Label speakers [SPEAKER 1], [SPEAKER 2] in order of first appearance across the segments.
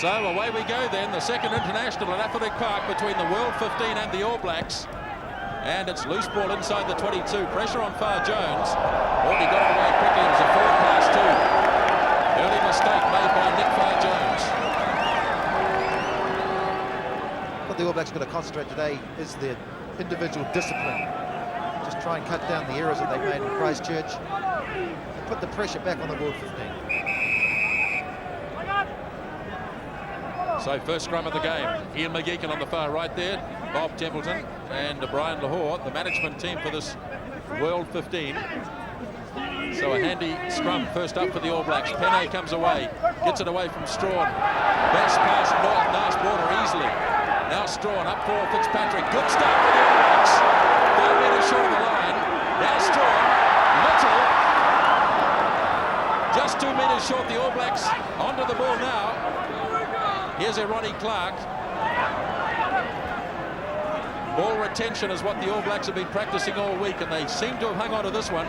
[SPEAKER 1] So away we go then, the second international at Athletic Park between the World 15 and the All Blacks. And it's loose ball inside the 22. Pressure on Far Jones. Already got it away quickly. It was a forward pass too. Early mistake made by Nick Far Jones.
[SPEAKER 2] What the All Blacks got to concentrate today is their individual discipline. Just try and cut down the errors that they made in Christchurch and put the pressure back on the World 15.
[SPEAKER 1] So first scrum of the game, Ian McGeechan on the far right there, Bob Templeton and Brian Lahore, the management team for this World 15. So a handy scrum first up for the All Blacks. Pene comes away, gets it away from Strachan. Best pass north, nice border easily. Now Strachan up for Fitzpatrick. Good start for the All Blacks. 5 metres short of the line. Now Strachan, little. Just 2 metres short, the All Blacks onto the ball now. Here's Clarke. Ball retention is what the All Blacks have been practicing all week, and they seem to have hung on to this one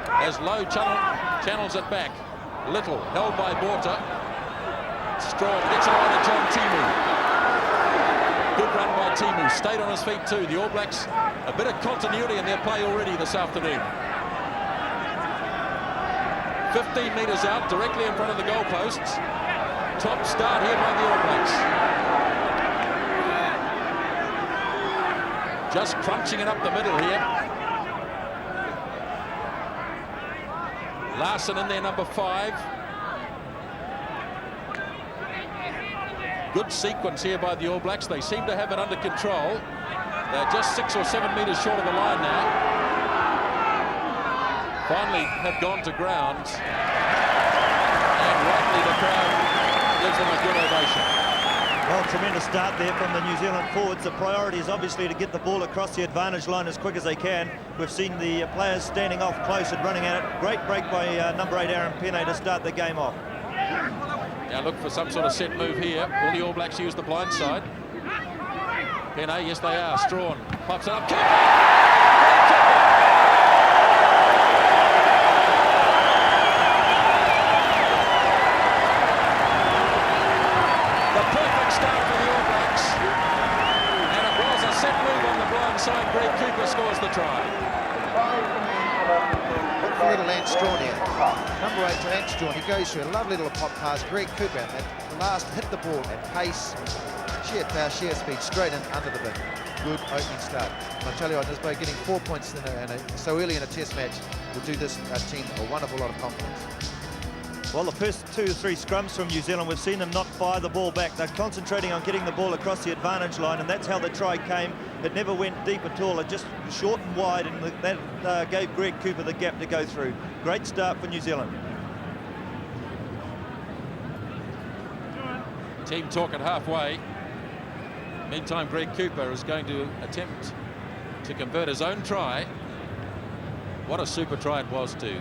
[SPEAKER 1] as Lowe channels it back. Little, held by Botha. Strong gets it on to John Timu. Good run by Timu, stayed on his feet too. The All Blacks, a bit of continuity in their play already this afternoon. 15 metres out, directly in front of the goalposts. Top start here by the All Blacks. Just crunching it up the middle here. Larsen in there, number 5. Good sequence here by the All Blacks. They seem to have it under control. They're just 6 or 7 metres short of the line now. Finally have gone to ground. And rightly the crowd gives them a good ovation.
[SPEAKER 3] Well, tremendous start there from the New Zealand forwards. The priority is obviously to get the ball across the advantage line as quick as they can. We've seen the players standing off close and running at it. Great break by number 8 Aaron Pene to start the game off.
[SPEAKER 1] Now look for some sort of set move here. Will the All Blacks use the blind side? Pene, yes they are. Strachan pops it up. Side, Greg Cooper scores the try.
[SPEAKER 2] Look for little Ant Strachan here. Number 8 to Ant Strachan. He goes through a lovely little pop pass. Greg Cooper, and that last hit the ball at pace, sheer power, sheer speed, straight in under the bin. Good opening start. And I'll tell you what, this by getting 4 points so early in a test match will do this team a wonderful lot of confidence.
[SPEAKER 3] Well, the first 2 or 3 scrums from New Zealand, we've seen them not fire the ball back. They're concentrating on getting the ball across the advantage line, and that's how the try came. It never went deep at all. It just short and wide, and that gave Greg Cooper the gap to go through. Great start for New Zealand.
[SPEAKER 1] Team talk at halfway. Meantime, Greg Cooper is going to attempt to convert his own try. What a super try it was too.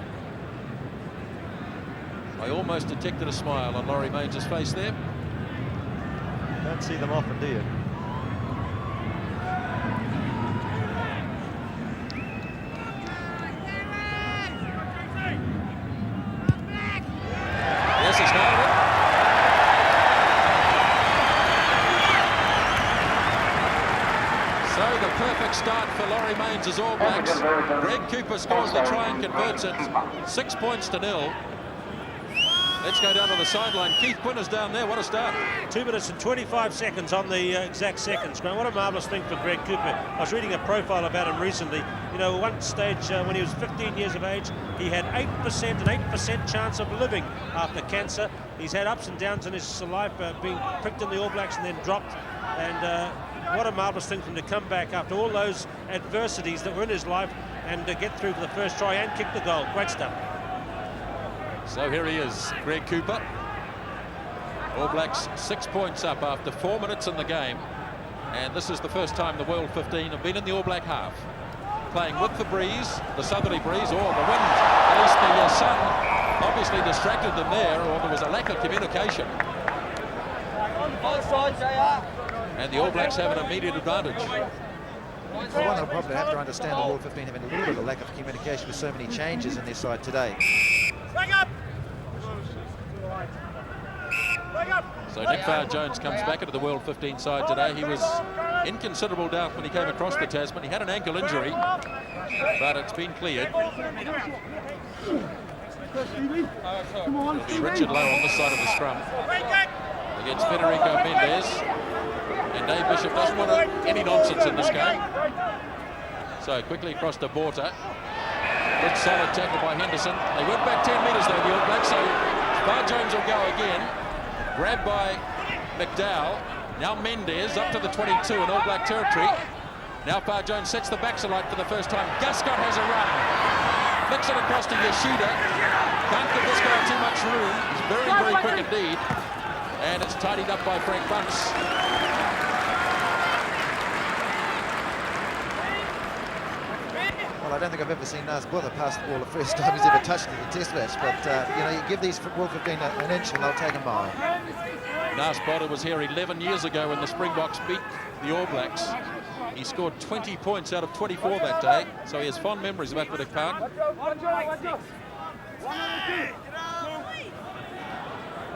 [SPEAKER 1] I almost detected a smile on Laurie Mains's face there.
[SPEAKER 3] Don't see them often, do you?
[SPEAKER 1] Yes, he's nailed it. So the perfect start for Laurie Mains's All Blacks. Greg Cooper scores the try and converts it. 6 points to 0. Let's go down to the sideline. Keith Quinn is down there. What a start.
[SPEAKER 4] 2 minutes and 25 seconds on the exact seconds. What a marvellous thing for Greg Cooper. I was reading a profile about him recently. You know, one stage when he was 15 years of age, he had an 8% chance of living after cancer. He's had ups and downs in his life, being picked in the All Blacks and then dropped. And what a marvellous thing for him to come back after all those adversities that were in his life and to get through for the first try and kick the goal. Great stuff.
[SPEAKER 1] So here he is, Greg Cooper. All Blacks 6 points up after 4 minutes in the game. And this is the first time the World 15 have been in the All Black half. Playing with the breeze, the southerly breeze, or the wind. At least the sun obviously distracted them there, or there was a lack of communication. And the All Blacks have an immediate advantage.
[SPEAKER 2] Well, one will probably have to understand the World 15 having a little bit of a lack of communication with so many changes in their side today.
[SPEAKER 4] Bring up!
[SPEAKER 1] So Nick Farr-Jones comes back into the World 15 side today. He was in considerable doubt when he came across the Tasman. He had an ankle injury, but it's been cleared. It'll be Richard Lowe on this side of the scrum against Federico Mendes. And Dave Bishop doesn't want any nonsense in this game. So quickly across to Botha. Good solid tackle by Henderson. They went back 10 metres though, the All Blacks, so Farr-Jones will go again. Grabbed by McDowell. Now Mendes up to the 22 in All Black territory. Now Farr-Jones sets the backside for the first time. Guscott has a run. Flicks it across to Yoshida. Can't give this guy too much room. He's very, very quick indeed. And it's tidied up by Frank Bunce.
[SPEAKER 2] Well, I don't think I've ever seen Botha pass the ball the first time he's ever touched it in a test match, but you know, you give these World 15 an inch and they'll take a mile.
[SPEAKER 1] Botha was here 11 years ago when the Springboks beat the All Blacks. He scored 20 points out of 24 that day, so he has fond memories of Aquatic Park.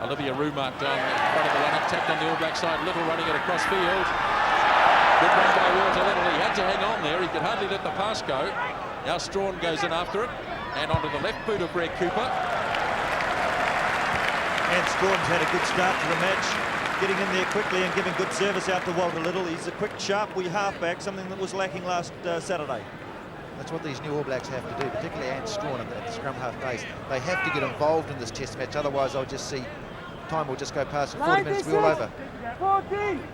[SPEAKER 1] Olivia Rumark down in front of the run-up, tapped on the All Black side, Little running it across field. Good run by Walter Little. He had to hang on there. He could hardly let the pass go. Now Strachan goes in after it, and onto the left boot of Greg Cooper.
[SPEAKER 3] And Strachan's had a good start to the match, getting in there quickly and giving good service out to Walter Little. He's a quick, sharp wee halfback, something that was lacking last Saturday.
[SPEAKER 2] That's what these new All Blacks have to do, particularly Ant Strachan at the scrum half base. They have to get involved in this test match, otherwise I'll just see time will just go past and 40 minutes will be all over.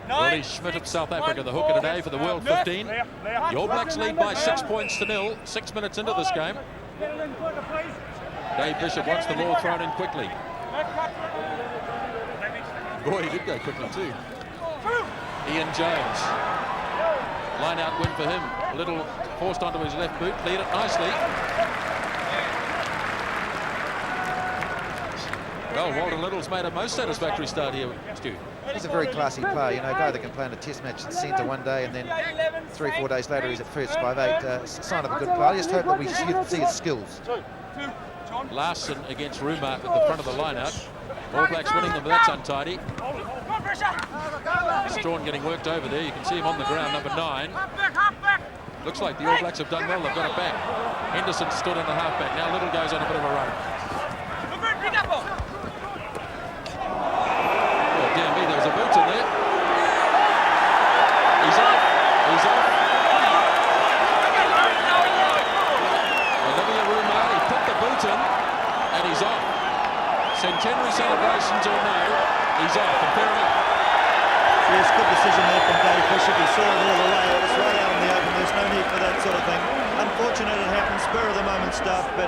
[SPEAKER 1] Willie Schmidt of South Africa, the hooker today for the World 15. The All Blacks lead by 6 points to 0, 6 minutes into this game. Dave Bishop wants the ball thrown in quickly. Boy, he did go quickly too. Ian Jones. Line out win for him. Little forced onto his left boot, cleared it nicely. Well, Walter Little's made a most satisfactory start here, Stu.
[SPEAKER 2] He's a very classy player, you know, a guy that can play in a test match in centre one day and then 3 or 4 days later he's at first 5'8". Sign of a good player. I just hope that we see his skills.
[SPEAKER 1] Larsen against Rumark at the front of the line-out. All Blacks winning them, but that's untidy. Strachan getting worked over there. You can see him on the ground, number 9. Looks like the All Blacks have done well. They've got it back. Henderson stood in the halfback. Now Little goes on a bit of a run. Oh, dear me, there was a boot in there. He's off. He's off. Olivia Rumark, he put the boot in, and he's off. Centenary celebrations or no, he's off, and fair enough.
[SPEAKER 3] Yes, good decision there from Dave Bishop. He saw it all the way. It was right out in the open. There's no need for that sort of thing. Unfortunate it happened, spur of the moment stuff, but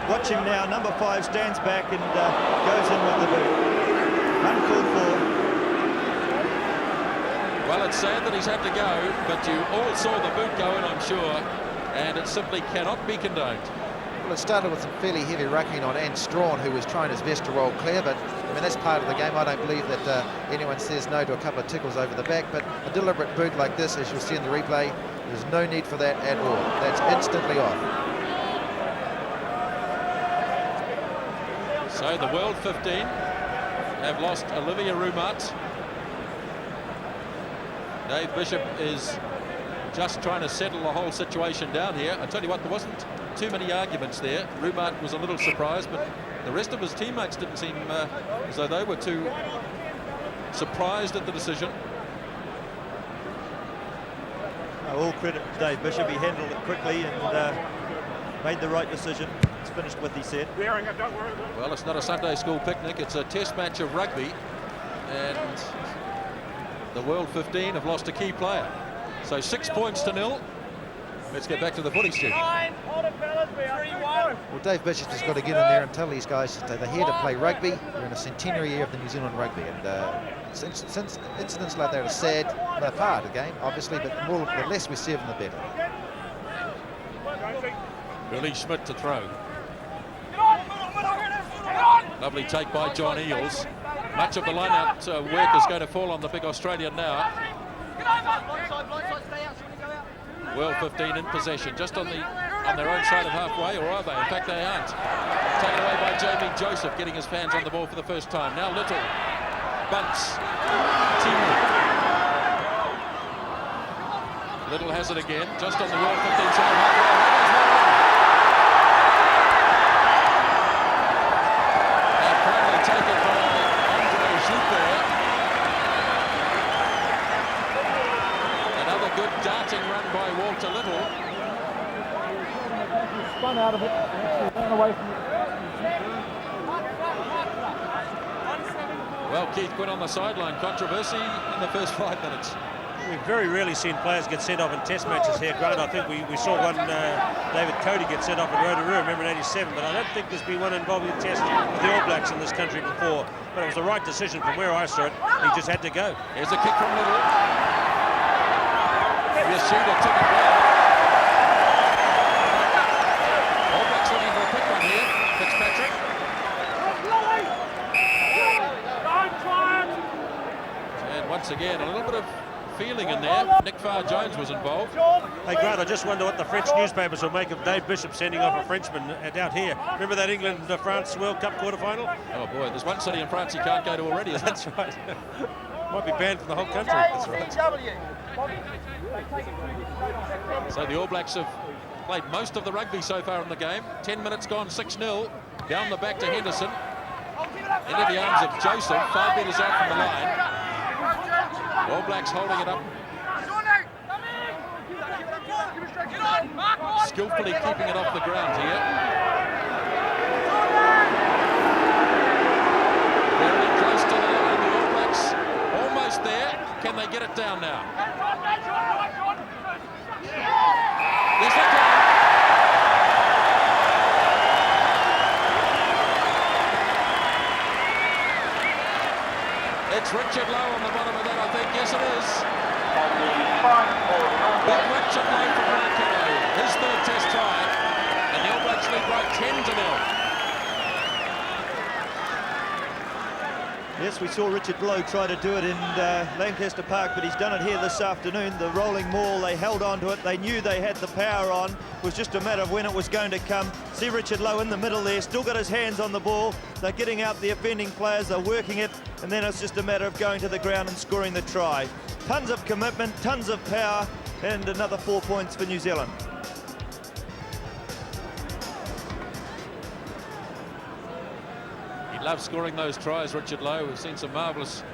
[SPEAKER 3] watch him now. Number 5 stands back and goes in with the boot. Uncalled for.
[SPEAKER 1] Well, it's sad that he's had to go, but you all saw the boot go in, I'm sure, and it simply cannot be condoned.
[SPEAKER 2] Well, it started with some fairly heavy rucking on Ant Strachan, who was trying his best to roll clear, but I mean, that's part of the game. I don't believe that anyone says no to a couple of tickles over the back, but a deliberate boot like this, as you'll see in the replay, there's no need for that at all. That's instantly off.
[SPEAKER 1] So the World 15 have lost Olivia Rumark. Dave Bishop is just trying to settle the whole situation down here. I tell you what, there wasn't too many arguments there. Rumark was a little surprised, but the rest of his teammates didn't seem as though they were too surprised at the decision.
[SPEAKER 3] All credit to Dave Bishop. He handled it quickly and made the right decision. It's finished with, he said.
[SPEAKER 1] Well, it's not a Sunday school picnic. It's a test match of rugby, and the World 15 have lost a key player. So 6 points to 0. Let's get back to the footy, Stu.
[SPEAKER 2] Well, Dave Bishop's just got to get in there and tell these guys that they're here to play rugby. We're in a centenary year of the New Zealand rugby, and since incidents like that are sad, they're part of the game, obviously, but the less we see of them, the better.
[SPEAKER 1] Willie Schmidt to throw. Lovely take by John Eales. Much of the line-out work is going to fall on the big Australian now. World 15 in possession, just on their own side of halfway, or are they? In fact, they aren't. Taken away by Jamie Joseph, getting his hands on the ball for the first time. Now Little bunts. Little has it again, just on the World 15 side. And finally taken by Yoshida. Another good darting run by Walter Little.
[SPEAKER 5] Spun out of it, ran away from it.
[SPEAKER 1] Well, Keith Quinn on the sideline. Controversy in the first 5 minutes.
[SPEAKER 4] We've very rarely seen players get sent off in test matches here, Grant. I think we saw one, David Cody get sent off in Rotorua, remember in 87, but I don't think there's been one involving a test with the All Blacks in this country before. But it was the right decision from where I saw it. He just had to go.
[SPEAKER 1] Here's a kick from Little. Yoshida took it down. All Blacks looking for a quick one here. Fitzpatrick. And once again, a little bit of feeling in there. Nick Farr-Jones was involved.
[SPEAKER 4] Hey Grant, I just wonder what the French newspapers will make of Dave Bishop sending off a Frenchman out here. Remember that England-France World Cup quarter-final?
[SPEAKER 1] Oh boy, there's one city in France he can't go to already, isn't
[SPEAKER 4] That's right. Might be banned from the whole country. That's right.
[SPEAKER 1] So the All Blacks have played most of the rugby so far in the game. 10 minutes gone, 6-0. Down the back to Henderson. Into the arms of Joseph, 5 metres out from the line. All Blacks holding it up. Skillfully keeping it off the ground here. Very close to the line. The All Blacks almost there. Can they get it down now? Yes, they can. It's Richard Lowe on the bottom of that, I think. Yes, it is. Big Richard Lowe from Larsen, his third test try, and the All Blacks lead by 10-0.
[SPEAKER 3] Yes, we saw Richard Lowe try to do it in Lancaster Park, but he's done it here this afternoon. The rolling maul, they held on to it. They knew they had the power on. It was just a matter of when it was going to come. See Richard Lowe in the middle there, still got his hands on the ball. They're getting out the offending players, they're working it, and then it's just a matter of going to the ground and scoring the try. Tons of commitment, tons of power, and another 4 points for New Zealand.
[SPEAKER 1] Loves scoring those tries, Richard Lowe. We've seen some marvellous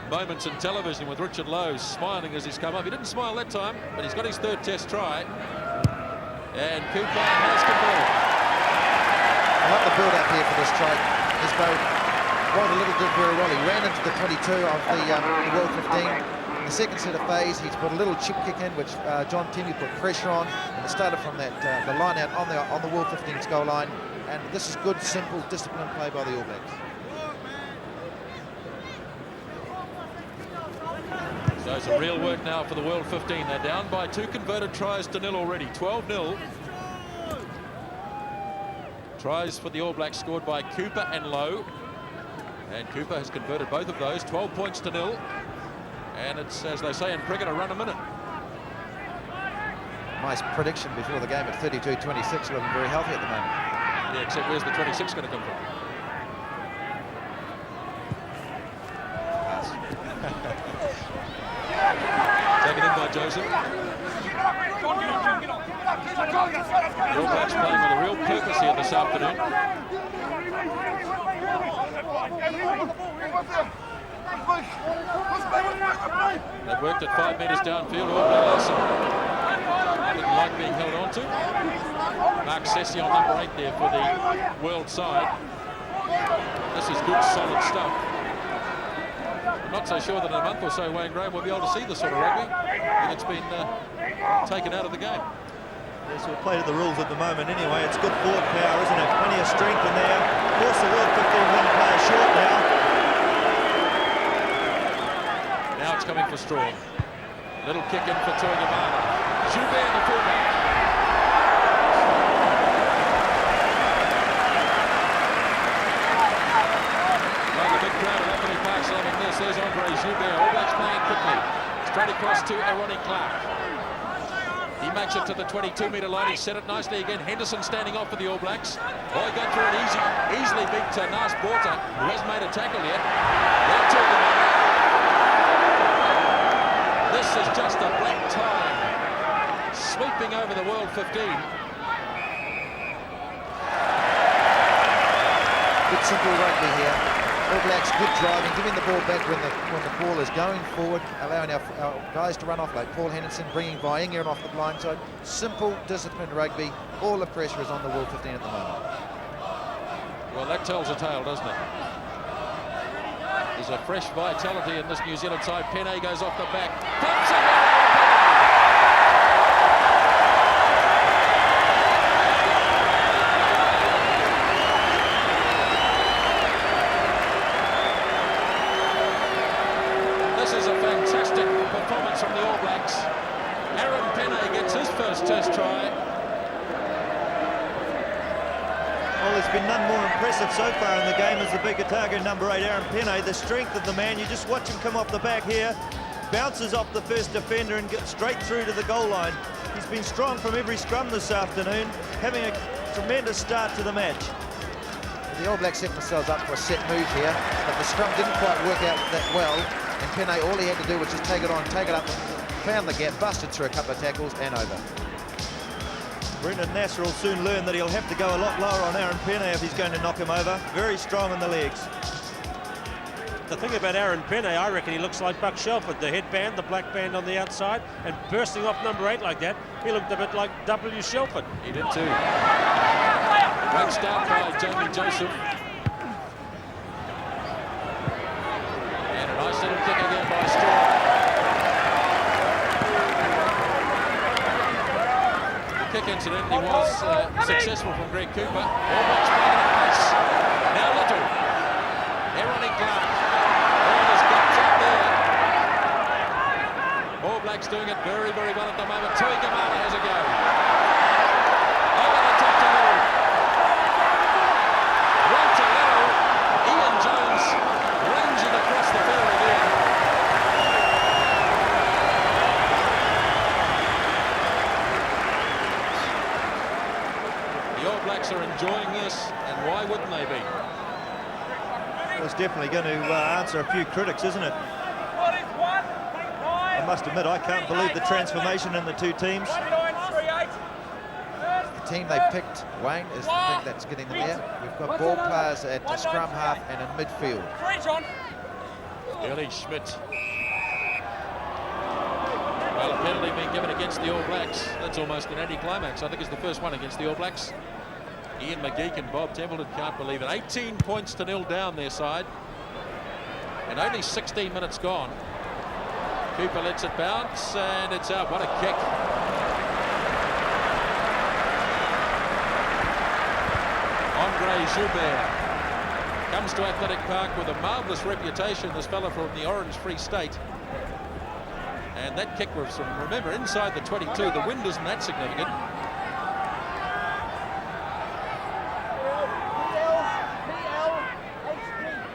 [SPEAKER 1] moments in television with Richard Lowe smiling as he's come up. He didn't smile that time, but he's got his third test try. And Cooper has converted.
[SPEAKER 2] I like the build-up here for this try. As though Walter Little did very well. He ran into the 22 of the World 15. In the second set of phase, he's put a little chip kick in, which John Pene put pressure on, and it started from that the line out on the World 15's goal line. And this is good, simple, disciplined play by the All Blacks.
[SPEAKER 1] So some real work now for the World 15. They're down by 2 converted tries to nil already. 12-0. Tries for the All Blacks scored by Cooper and Lowe. And Cooper has converted both of those. 12 points to nil. And it's, as they say in cricket, a run a minute.
[SPEAKER 2] Nice prediction before the game at 32-26, looking very healthy at the moment.
[SPEAKER 1] Yeah, except where's the 26 going to come from? Taken in by Joseph. The All Blacks playing with a real purpose here this afternoon. They've worked at 5 metres downfield. Larsen didn't like being held on to. Mark Cecillon, number 8 there for the world side. This is good, solid stuff. I'm not so sure that in a month or so, Wayne Graham will be able to see this sort of rugby. It's been taken out of the game.
[SPEAKER 3] Yes, we'll play to the rules at the moment anyway. It's good forward power, isn't it? Plenty of strength in there. Of course, the World 15 one player short now.
[SPEAKER 1] Now it's coming for Strachan. Little kick in for Tuigamala. Yoshida in the fullback. Well, the big crowd at Anthony Park's loving this. There's Andre Yoshida. All Blacks playing quickly. Straight across to Clarke. He He makes it to the 22-metre line. He set it nicely again. Henderson standing off for the All Blacks. Oh, he got through it easily beat Botha, who hasn't made a tackle yet. Now Tuigamala. This is just a black time sweeping over the World 15.
[SPEAKER 2] Good simple rugby here. All Blacks good driving, giving the ball back when the ball is going forward, allowing our guys to run off like Paul Henderson, bringing Vainga off the blind side. Simple, disciplined rugby. All the pressure is on the World 15 at the moment.
[SPEAKER 1] Well, that tells a tale, doesn't it? There's a fresh vitality in this New Zealand side. Pene goes off the back. Pumps it. Performance from the All Blacks. Pene gets his first Test try.
[SPEAKER 3] Well, there's been none more impressive so far in the game as the big Otago number 8, Pene. The strength of the man, you just watch him come off the back here, bounces off the first defender and gets straight through to the goal line. He's been strong from every scrum this afternoon, having a tremendous start to the match.
[SPEAKER 2] The All Blacks set themselves up for a set move here, but the scrum didn't quite work out that well. And Pene, all he had to do was just take it on, take it up, found the gap, busted through a couple of tackles and over.
[SPEAKER 3] Brendan Nasser will soon learn that he'll have to go a lot lower on Pene if he's going to knock him over. Very strong in the legs.
[SPEAKER 4] The thing about Pene, I reckon he looks like Buck Shelford. The headband, the black band on the outside, and bursting off number 8 like that, he looked a bit like W. Shelford.
[SPEAKER 1] He did too. Great start by Jamie Joseph. Nice little kick again by Strachan. The kick incidentally was successful from Greg Cooper. All Blacks playing at pace. Now Little. Clarke. All his guts up there. All Blacks doing it very, very well at the moment. Tuigamala has a go. Over the top to Little. Right to Little. Ian Jones ranging across the field again. The All Blacks are enjoying this, and why wouldn't they be?
[SPEAKER 3] Well, it's definitely going to answer a few critics, isn't it? I must admit, I can't believe the transformation in the two teams.
[SPEAKER 2] The team they picked, Wayne, is the thing that's getting them there. We've got ball players at the scrum half and in midfield.
[SPEAKER 1] Early Schmidt. Well, a penalty being given against the All Blacks. That's almost an anticlimax. I think it's the first one against the All Blacks. Ian McGeek and Bob Templeton can't believe it. 18 points to 0 down their side. And only 16 minutes gone. Cooper lets it bounce and it's out. What a kick. Andre Joubert comes to Athletic Park with a marvellous reputation, this fella from the Orange Free State. And that kick was from, remember, inside the 22. The wind isn't that significant.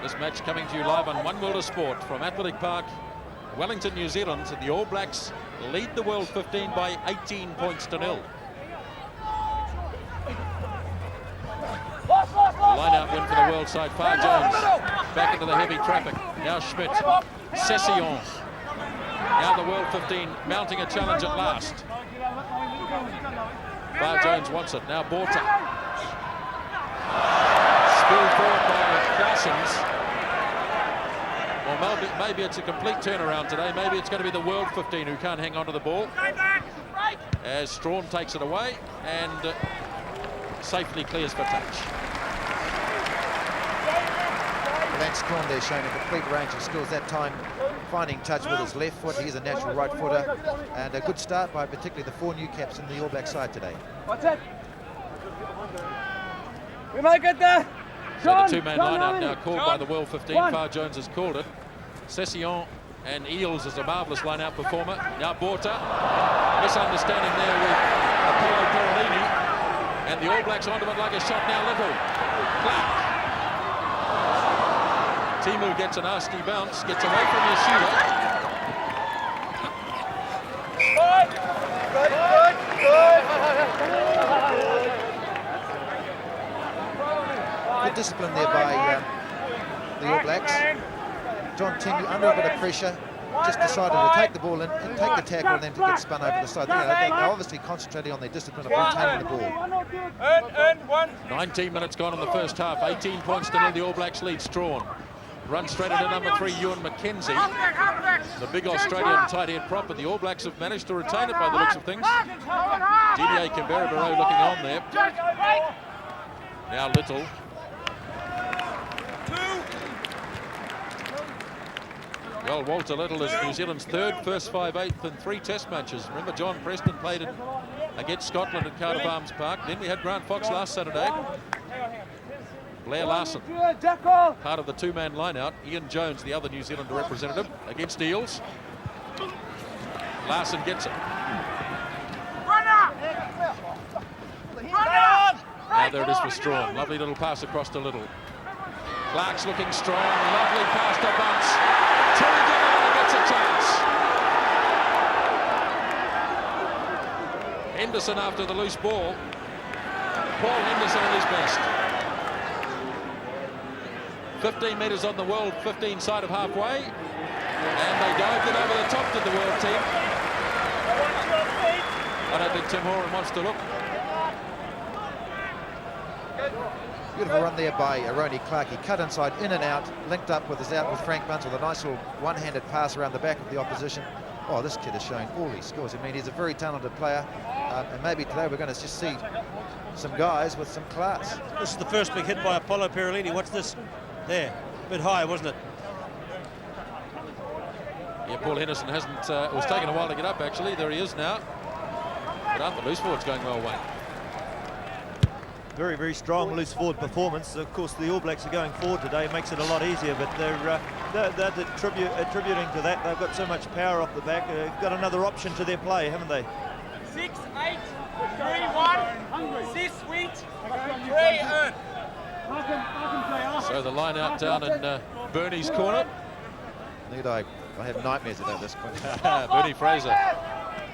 [SPEAKER 1] This match coming to you live on One World of Sport from Athletic Park, Wellington, New Zealand. The All Blacks lead the World 15 by 18 points to 0. Line-out win for the world side. Far Jones back into the heavy traffic. Now Schmidt. Cecillon. Now the World 15 mounting a challenge at last. Far Jones wants it. Now Botha. Spilled forward by Larsen. Well, maybe it's a complete turnaround today. Maybe it's going to be the World 15 who can't hang on to the ball. As Strachan takes it away and safely clears for touch.
[SPEAKER 2] Lance Strachan there showing a complete range of skills that time, finding touch with his left foot. He's a natural right footer, and a good start by particularly the 4 new caps in the All Black side today.
[SPEAKER 5] What's it? We might get there.
[SPEAKER 1] So the two-man line-out now called by the World 15. Far Jones has called it. Cecillon and Eales is a marvellous line-out performer. Now Botha, misunderstanding there with Apollo Perolini, and the All Blacks onto it like a shot now. Little. Clarke. Timu gets a nasty bounce, gets away from Yoshida.
[SPEAKER 5] Good.
[SPEAKER 2] Good discipline there by the All Blacks. John Tingley, under a bit of pressure, just decided to take the ball in, and take the tackle, and then to get spun over the side. They're obviously concentrating on their discipline of retaining the ball.
[SPEAKER 1] 19 minutes gone in the first half. 18 points to nil. The All Blacks lead. Strawn runs straight into number 3, Ewan McKenzie. The big Australian tight head prop, but the All Blacks have managed to retain it by the looks of things. DDA Canberra looking on there. Now Little. Well, Walter Little is New Zealand's third first 5/8 in 3 test matches. Remember, John Preston played it against Scotland at Cardiff Arms Park. Then we had Grant Fox last Saturday. Blair Larsen, part of the 2-man line-out. Ian Jones, the other New Zealand representative, against Eales. Larsen gets it. Now there it is for Strawn. Lovely little pass across to Little. Clarke's looking strong. Lovely pass to Bunce. Tuigamala gets a chance. Henderson after the loose ball. Paul Henderson at his best. 15 metres on the world 15 side of halfway. And they dived it over the top to the world team. I don't think Tim Horan wants to look.
[SPEAKER 2] Beautiful run there by Ronnie Clarke. He cut inside, in and out, linked up with his out with Frank Bunce with a nice little one-handed pass around the back of the opposition. Oh, this kid is showing all his skills. I mean, he's a very talented player, and maybe today we're going to just see some guys with some class.
[SPEAKER 4] This is the first big hit by Apollo Perolini. What's this? There, a bit high, wasn't it?
[SPEAKER 1] Yeah, Paul Henderson hasn't, it was taking a while to get up actually. There he is now. But aren't the loose forwards going well, Wayne?
[SPEAKER 3] Very, very strong loose forward performance. Of course, the All Blacks are going forward today. It makes it a lot easier, but they're attributing to that. They've got so much power off the back. Got another option to their play, haven't they?
[SPEAKER 6] 6, 8, 3, 1, 6, sweet, 3,
[SPEAKER 1] So the line out down in Bernie's corner.
[SPEAKER 2] Need I have nightmares about this point.
[SPEAKER 1] Bernie Fraser,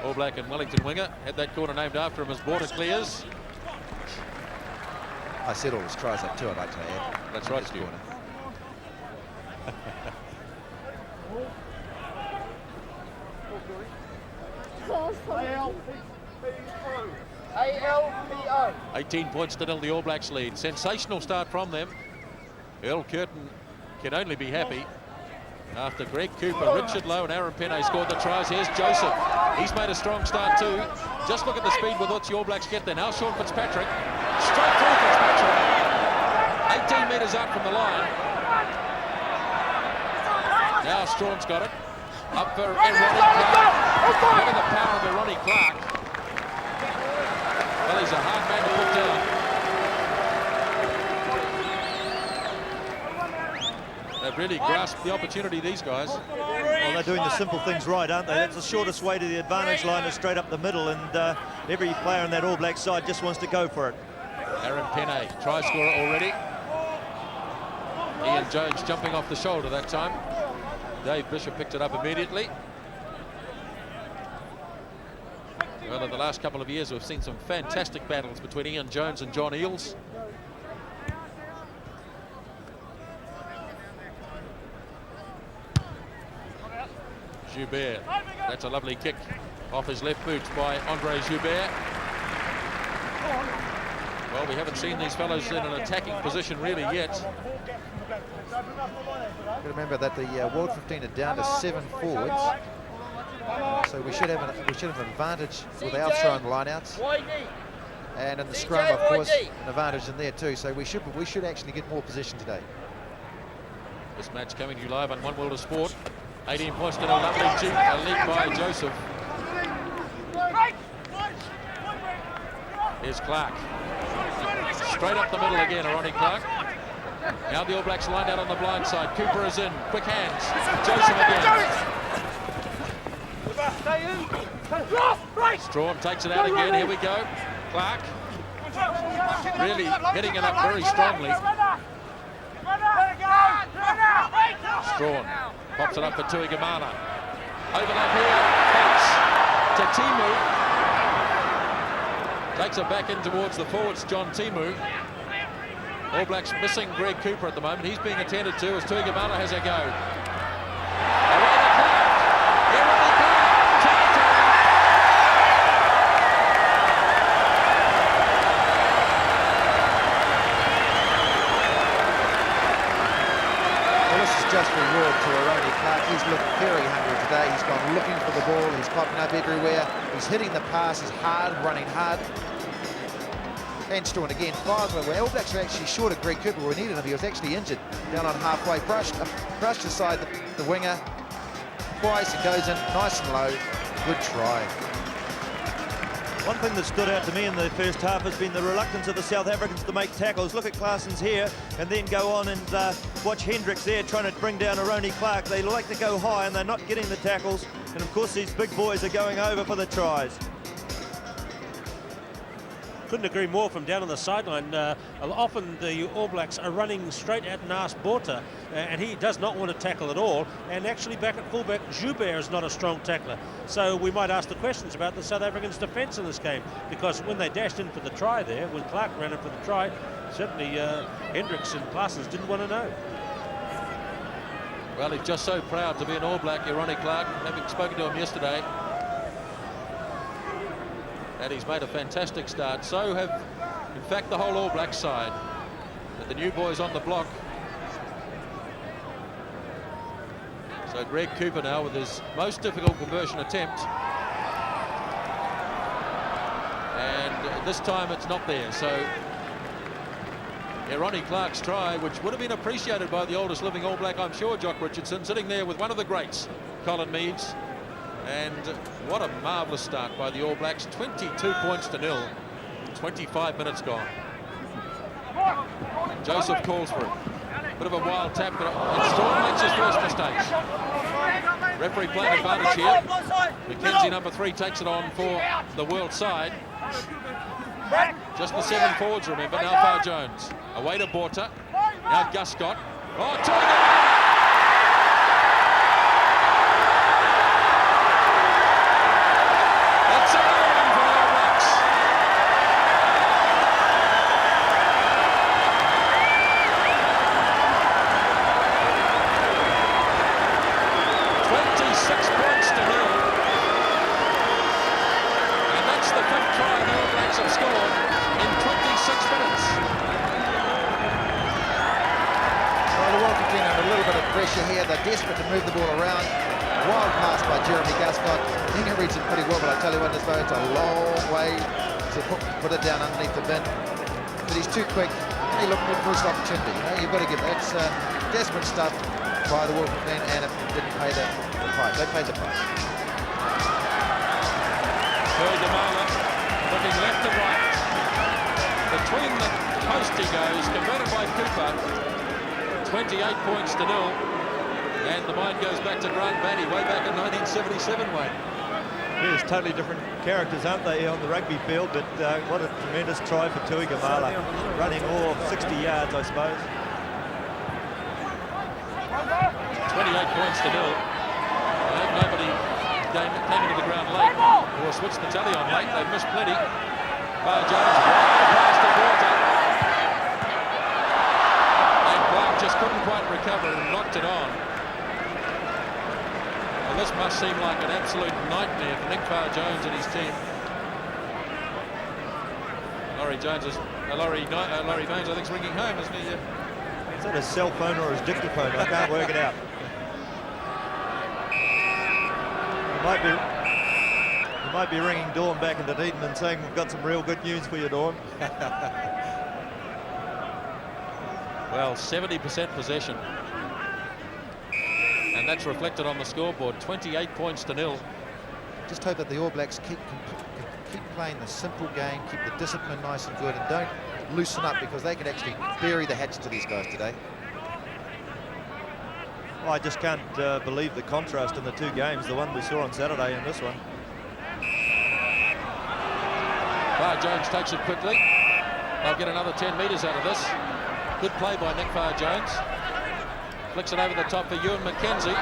[SPEAKER 1] All Black and Wellington winger, had that corner named after him as Botha clears.
[SPEAKER 2] I said all his tries up too, I'd like to add.
[SPEAKER 1] That's right, Stu.
[SPEAKER 6] ALPO.
[SPEAKER 1] 18 points to nil, the All Blacks lead. Sensational start from them. Earl Curtin can only be happy. After Greg Cooper, Richard Lowe and Aaron Pene scored the tries. Here's Joseph. He's made a strong start too. Just look at the speed with which the All Blacks get there. Now Sean Fitzpatrick. Straight through Fitzpatrick. 18 metres out from the line. Now Strawn's got it. Up for Ronnie Clarke. Look at the power of Ronnie Clarke. Well, he's a hard man to put down. They've really grasped the opportunity, these guys.
[SPEAKER 3] Well, they're doing the simple things right, aren't they? That's the shortest way to the advantage line is straight up the middle, and every player on that All Black side just wants to go for it.
[SPEAKER 1] Aaron Pene, try scorer already. Ian Jones jumping off the shoulder that time. Dave Bishop picked it up immediately. Well, in the last couple of years, we've seen some fantastic battles between Ian Jones and John Eales. Joubert, that's a lovely kick off his left boot by Andre Joubert. Well, we haven't seen these fellows in an attacking position really yet.
[SPEAKER 2] Remember that the World 15 are down to 7 forwards, so we should have an advantage with our throwing lineouts, and in the scrum, of course, an advantage in there too. So we should actually get more position today.
[SPEAKER 1] This match coming to you live on One World of Sport. 18 points to a lovely lead by Joseph. Here's Clarke. Straight up the middle again, Ronnie Clarke. Now the All Blacks lined out on the blind side. Cooper is in. Quick hands. Joseph again. Strawn takes it out again. Here we go. Clarke. Really hitting it up very strongly. Strawn pops it up for Tuigamala. Overlap here. Fox to Timu. Takes it back in towards the forwards, John Timu. All Blacks missing Greg Cooper at the moment. He's being attended to as Tuigamala has a go. Away to Clarke. Here will be Clarke.
[SPEAKER 2] Well, this is just reward to Clarke. He's looked very hungry today. He's gone looking for the ball. He's popping up everywhere. He's hitting the passes hard, running hard. And Strachan again fires away. All Blacks are actually short of Greg Cooper. We needed him. He was actually injured down on halfway. Brushed aside the winger twice. It goes in nice and low. Good try.
[SPEAKER 3] One thing that stood out to me in the first half has been the reluctance of the South Africans to make tackles. Look at Larsen's here and then go on and watch Hendriks there trying to bring down Clarke. They like to go high and they're not getting the tackles. And of course these big boys are going over for the tries.
[SPEAKER 4] Couldn't agree more from down on the sideline. Often the All Blacks are running straight at Nas Botha, and he does not want to tackle at all. And actually back at fullback, Joubert is not a strong tackler. So we might ask the questions about the South Africans' defence in this game, because when they dashed in for the try there, when Clarke ran in for the try, certainly Hendriks and Parsons didn't want to know.
[SPEAKER 1] Well, he's just so proud to be an All Black, Clarke, having spoken to him yesterday. And he's made a fantastic start. So have, in fact, the whole All Black side. But the new boys on the block. So Greg Cooper now with his most difficult conversion attempt. And this time it's not there. So Clarke's try, which would have been appreciated by the oldest living All Black, I'm sure, Jock Richardson, sitting there with one of the greats, Colin Meads. And what a marvellous start by the All Blacks. 22 points to 0. 25 minutes gone. Joseph calls for it. Bit of a wild tap, but Strachan makes his first mistake. Referee playing advantage here. McKenzie, number 3, takes it on for the world side. Just the 7 forwards, remember. Now Far Jones. Away to Botha. Now Gus Scott. Oh, Tuigamala! It's another one for the All Blacks. Points to 0. And that's the 5th try the All Blacks have scored in 26 minutes.
[SPEAKER 2] Well, the Wellington under a little bit of pressure here. They're desperate to move the ball around. Wild pass by Jeremy Gascott. He can reach it pretty well, but I tell you what, this though, it's a long way to put it down underneath the bin. But he's too quick. He looked for the first opportunity. You know, you've got to give it. It's desperate stuff by the Wellington, and it didn't pay the price. They paid the price.
[SPEAKER 1] Tuigamala looking left and right. Between the post he goes, converted by Cooper. 28 points to 0. And the mind goes back to Grant Batty way back in 1977, Wayne.
[SPEAKER 3] There's totally different characters, aren't they, on the rugby field? But what a tremendous try for Tuigamala. Running all 60 yards, I suppose.
[SPEAKER 1] 28 points to 0. I hope nobody came into the ground late or switched the tally on late. They've missed plenty. Far Jones, wild pass to Botha. And Clarke just couldn't quite recover and knocked it on. Well, this must seem like an absolute nightmare for Nick Far Jones and his team. Laurie Jones, I think, is ringing home, isn't he?
[SPEAKER 3] Is that his cell phone or his dictaphone? I can't work it out. He might be ringing Dawn back into Eden and saying, we've got some real good news for you, Dawn.
[SPEAKER 1] Well, 70% possession. And that's reflected on the scoreboard. 28 points to 0.
[SPEAKER 2] Just hope that the All Blacks keep playing the simple game, keep the discipline nice and good, and don't loosen up, because they can actually bury the hatchet to these guys today.
[SPEAKER 3] I just can't believe the contrast in the two games, the one we saw on Saturday and this one.
[SPEAKER 1] Far Jones takes it quickly. They'll get another 10 metres out of this. Good play by Nick Far Jones. Flicks it over the top for Ewan McKenzie.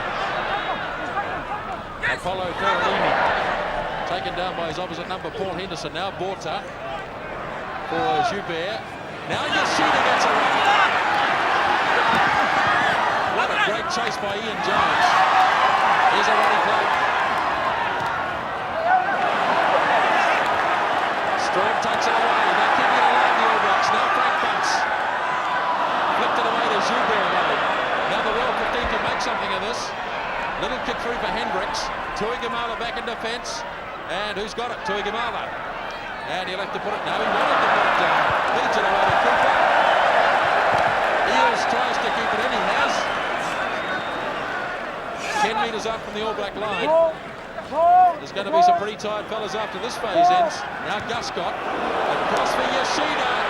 [SPEAKER 1] Apollo Ferrarimi taken down by his opposite number, Paul Henderson. Now Botha. for Joubert. Now Yoshida gets away. What a great chase by Ian Jones. Here's a running play. Storm takes it away. They're keeping it alive, the All Blacks. Now Frank Bunce. Flicked it away to Joubert. Now the World 15 can make something of this. Little kick through for Hendriks. Tuigamala back in defence. And who's got it? Tuigamala. And he'll have to put it. No, he wanted to put it down. Leads it away to Cooper. Eales tries to keep it in. He has. 10 metres up from the All Black line. There's going to be some pretty tired fellas after this phase ends. Now Guscott. Across for Yoshida.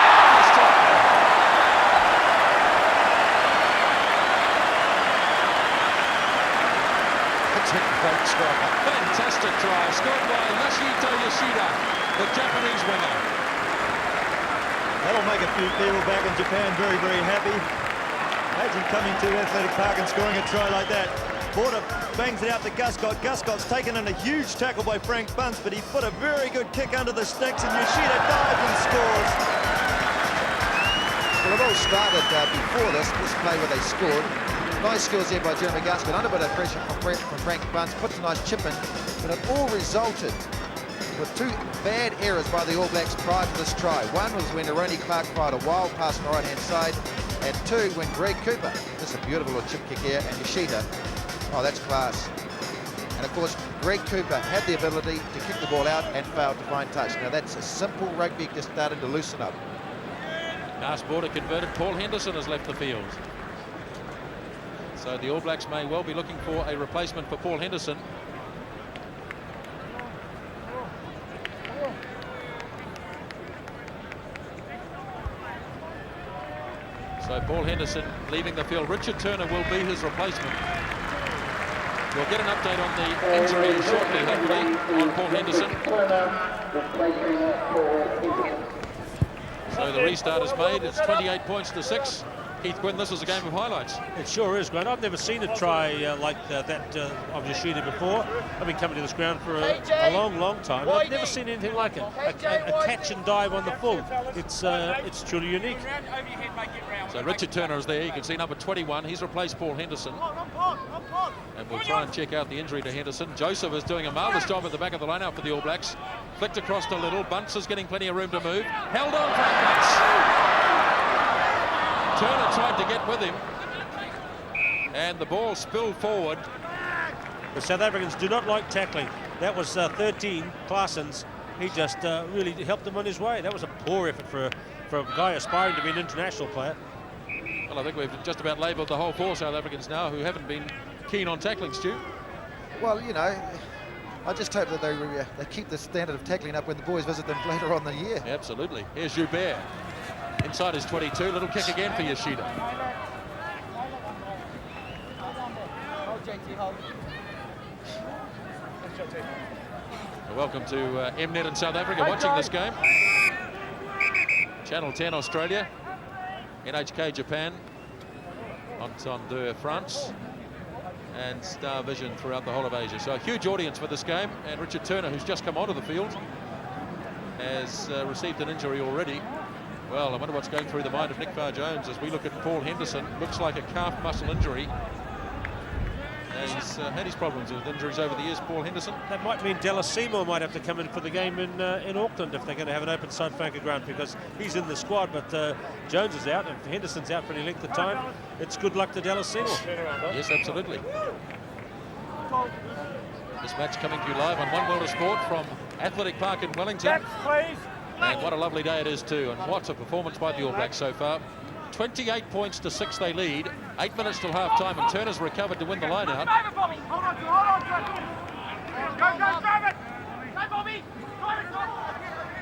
[SPEAKER 1] Marvellous try. Fantastic try, scored by Yoshida, the Japanese winger.
[SPEAKER 3] That'll make a few people back in Japan very, very happy. Imagine coming to Athletic Park and scoring a try like that. Botha bangs it out to Guscott. Guscott's taken in a huge tackle by Frank Bunce, but he put a very good kick under the sticks, and Yoshida dives and scores.
[SPEAKER 2] Well, it all started before this play where they scored. Nice skills there by Jeremy Guscott, under a bit of pressure from Frank Bunce, puts a nice chip in, but it all resulted with two bad errors by the All Blacks prior to this try. One was when Clarke fired a wild pass on the right-hand side, and two, when Greg Cooper, this is a beautiful little chip kick here, and Yoshida, oh, that's class. And of course, Greg Cooper had the ability to kick the ball out and failed to find touch. Now that's a simple rugby just started to loosen up.
[SPEAKER 1] Last Botha converted. Paul Henderson has left the field. So the All Blacks may well be looking for a replacement for Paul Henderson. So Paul Henderson leaving the field. Richard Turner will be his replacement. We'll get an update on the injury shortly, hopefully, on Paul Henderson. So the restart is made. It's 28 points to 6. Keith Quinn, this is a game of highlights.
[SPEAKER 4] It sure is, Grant. I've never seen a try like that of Yoshida before. I've been coming to this ground for a long, long time. I've never seen anything like it. A catch and dive on the full. It's truly unique.
[SPEAKER 1] So Richard Turner is there. You can see number 21. He's replaced Paul Henderson. And we'll try and check out the injury to Henderson. Joseph is doing a marvellous job at the back of the line out for the All Blacks. Flicked across to Little. Bunce is getting plenty of room to move. Held on, Frank Bunce. Turner tried to get with him, and the ball spilled forward.
[SPEAKER 4] The South Africans do not like tackling. That was 13, Larsen's. He just really helped him on his way. That was a poor effort for a guy aspiring to be an international player.
[SPEAKER 1] Well, I think we've just about labelled the whole four South Africans now who haven't been keen on tackling, Stu.
[SPEAKER 2] Well, you know, I just hope that they keep the standard of tackling up when the boys visit them later on in the year.
[SPEAKER 1] Absolutely. Here's Joubert. Inside his 22, little kick again for Yoshida. Welcome to Mnet in South Africa watching this game. Channel 10 Australia, NHK Japan, Entendeur France, and Star Vision throughout the whole of Asia. So a huge audience for this game, and Richard Turner, who's just come onto the field, has received an injury already. Well, I wonder what's going through the mind of Nick Farr-Jones as we look at Paul Henderson. Looks like a calf muscle injury. He's had his problems with injuries over the years, Paul Henderson.
[SPEAKER 4] That might mean Dallas Seymour might have to come in for the game in Auckland if they're going to have an open side flanker ground, because he's in the squad, but Jones is out, and if Henderson's out for any length of time, it's good luck to Dallas Seymour.
[SPEAKER 1] Yes, absolutely. This match coming to you live on One World of Sport from Athletic Park in Wellington. And what a lovely day it is too, and what a performance by the All Blacks so far. 28 points to 6 they lead. 8 minutes till half time, and Turner's recovered to win the line out.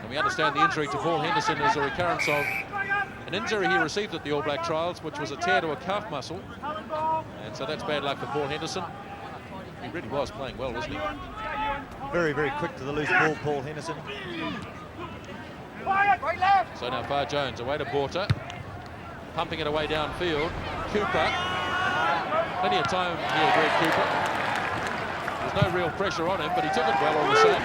[SPEAKER 1] And we understand the injury to Paul Henderson is a recurrence of an injury he received at the All Black trials, which was a tear to a calf muscle. And so that's bad luck for Paul Henderson. He really was playing well, wasn't he?
[SPEAKER 3] Very, very quick to the loose ball, Paul Henderson.
[SPEAKER 1] So now Farr-Jones away to Botha, pumping it away downfield. Cooper, plenty of time here, Greg Cooper. There's no real pressure on him, but he took it well all the same.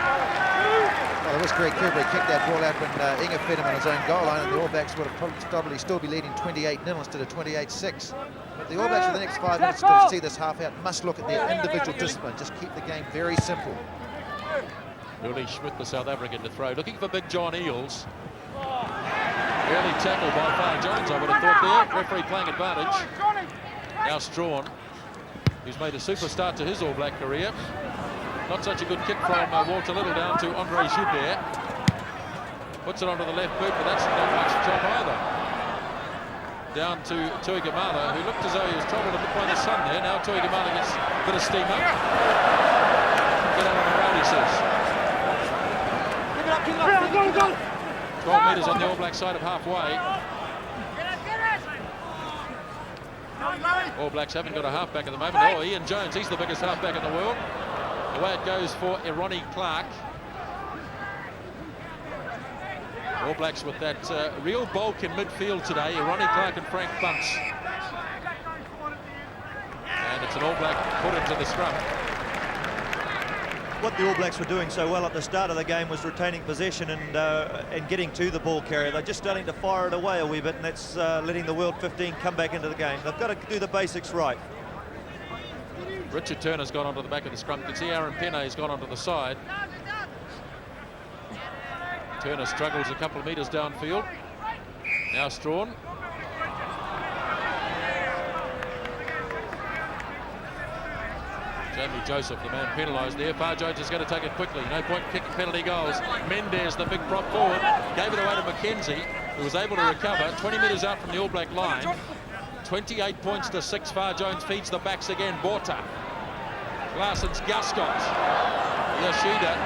[SPEAKER 2] Oh, Well, it was Greg Cooper. He kicked that ball out when Inga fed him on his own goal line, and the All Blacks would have probably still be leading 28-0 instead of 28-6. But the All Blacks for the next 5 minutes to see this half out must look at their individual discipline. Just keep the game very simple.
[SPEAKER 1] Willie Schmidt, the South African, to throw. Looking for big John Eales. Early tackle by Far Jones, I would have thought there. Referee playing advantage. Now Strachan, who's made a super start to his All Black career. Not such a good kick from Walter Little down to Andre Gilbert. Puts it onto the left boot, but that's not much job either. Down to Tuigamala, who looked as though he was troubled a bit by the sun there. Now Tuigamala gets a bit of steam up. Get out on the road, he says. 12 metres on the All Black side of halfway. All Blacks haven't got a halfback at the moment. Oh, Ian Jones, he's the biggest halfback in the world. Away it goes for Clarke. All Blacks with that real bulk in midfield today, Clarke and Frank Bunce. And it's an All Black put into the scrum.
[SPEAKER 3] What the All Blacks were doing so well at the start of the game was retaining possession and getting to the ball carrier. They're just starting to fire it away a wee bit, and that's letting the World 15 come back into the game. They've got to do the basics right.
[SPEAKER 1] Richard Turner's gone onto the back of the scrum. You can see Pene has gone onto the side. Turner struggles a couple of metres downfield. Now Strachan. Jamie Joseph, the man penalised there. Far Jones is going to take it quickly. No point kicking penalty goals. Mendes, the big prop forward, gave it away to McKenzie, who was able to recover 20 metres out from the All Black line. 28 points to 6. Far Jones feeds the backs again. Botha. Larsen's Gascott. Yoshida.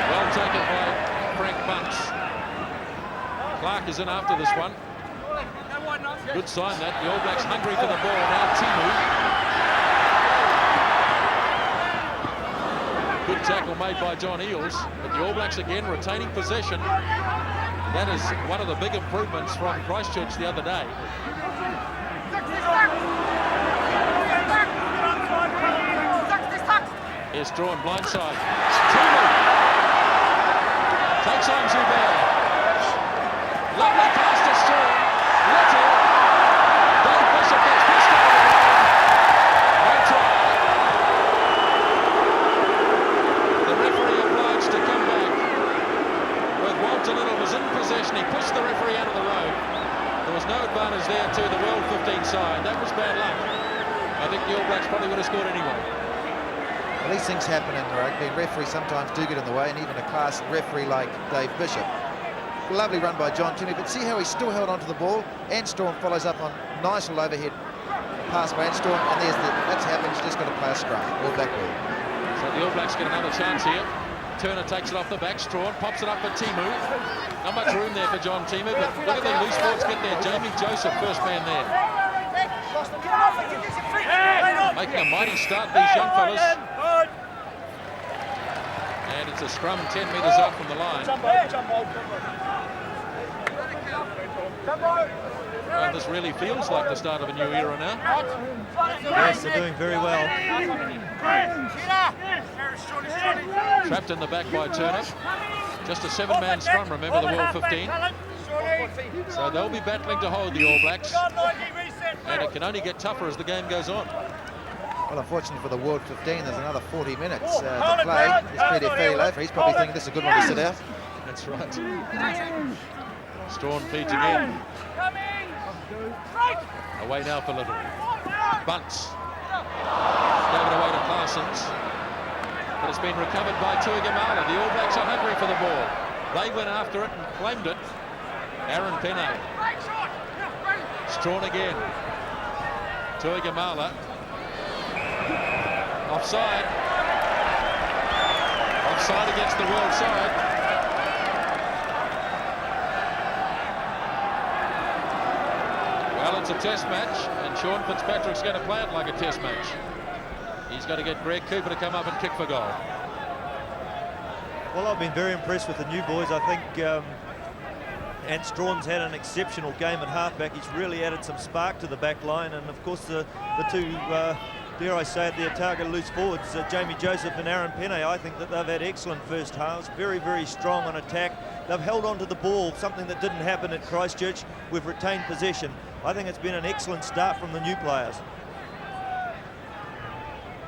[SPEAKER 1] Well taken by Frank Bunce. Clarke is in after this one. Good sign that. The All Blacks hungry for the ball. Now Timu. Good tackle made by John Eales. But the All Blacks again retaining possession. That is one of the big improvements from Christchurch the other day. Here's Strachan blindside. Timu takes on Gilbert. Lovely pass to Strachan. Little. Dave Bishop gets pushed over the line. No try. The referee obliged to come back. With Walter Little was in possession, he pushed the referee out of the road. There was no advantage there to the World 15 side. That was bad luck. I think the All Blacks probably would have scored anyway.
[SPEAKER 2] Well, these things happen in rugby. Referees sometimes do get in the way, and even a class referee like Dave Bishop. Lovely run by John Timu, but see how he still held onto the ball. And Strachan follows up on nice little overhead pass by Strachan, and that's happened. He's just got to play a scrum or backward.
[SPEAKER 1] So the All Blacks get another chance here. Turner takes it off the back. Strachan pops it up for Timu. Not much room there for John Timu, but look at the loose balls get there. Jamie Joseph, first man there. Making a mighty start, these young fellas. And it's a scrum 10 metres out from the line. Well, this really feels like the start of a new era now.
[SPEAKER 3] Yes, they're doing very well.
[SPEAKER 1] Trapped in the back by Turner. Just a 7-man scrum, remember, the World 15. So they'll be battling to hold the All Blacks. And it can only get tougher as the game goes on.
[SPEAKER 2] Well, unfortunately for the World 15, there's another 40 minutes to play. It's Pene fairly low. He's probably thinking this is a good one to sit out.
[SPEAKER 1] That's right. Strachan feeds again. Away now for Little. Bunce. Gave it away to Parsons. But it's been recovered by Tuigamala. The All Blacks are hungry for the ball. They went after it and claimed it. Pene. Strachan again. Tuigamala. Offside. Offside against the world side. Well, it's a test match, and Sean Fitzpatrick's going to play it like a test match. He's got to get Greg Cooper to come up and kick for goal.
[SPEAKER 3] Well, I've been very impressed with the new boys. I think and Strachan's had an exceptional game at halfback. He's really added some spark to the back line, and of course the two dare I say it, their target loose forwards, Jamie Joseph and Aaron Pene. I think that they've had excellent first halves, very, very strong on attack. They've held on to the ball, something that didn't happen at Christchurch. We've retained possession. I think it's been an excellent start from the new players.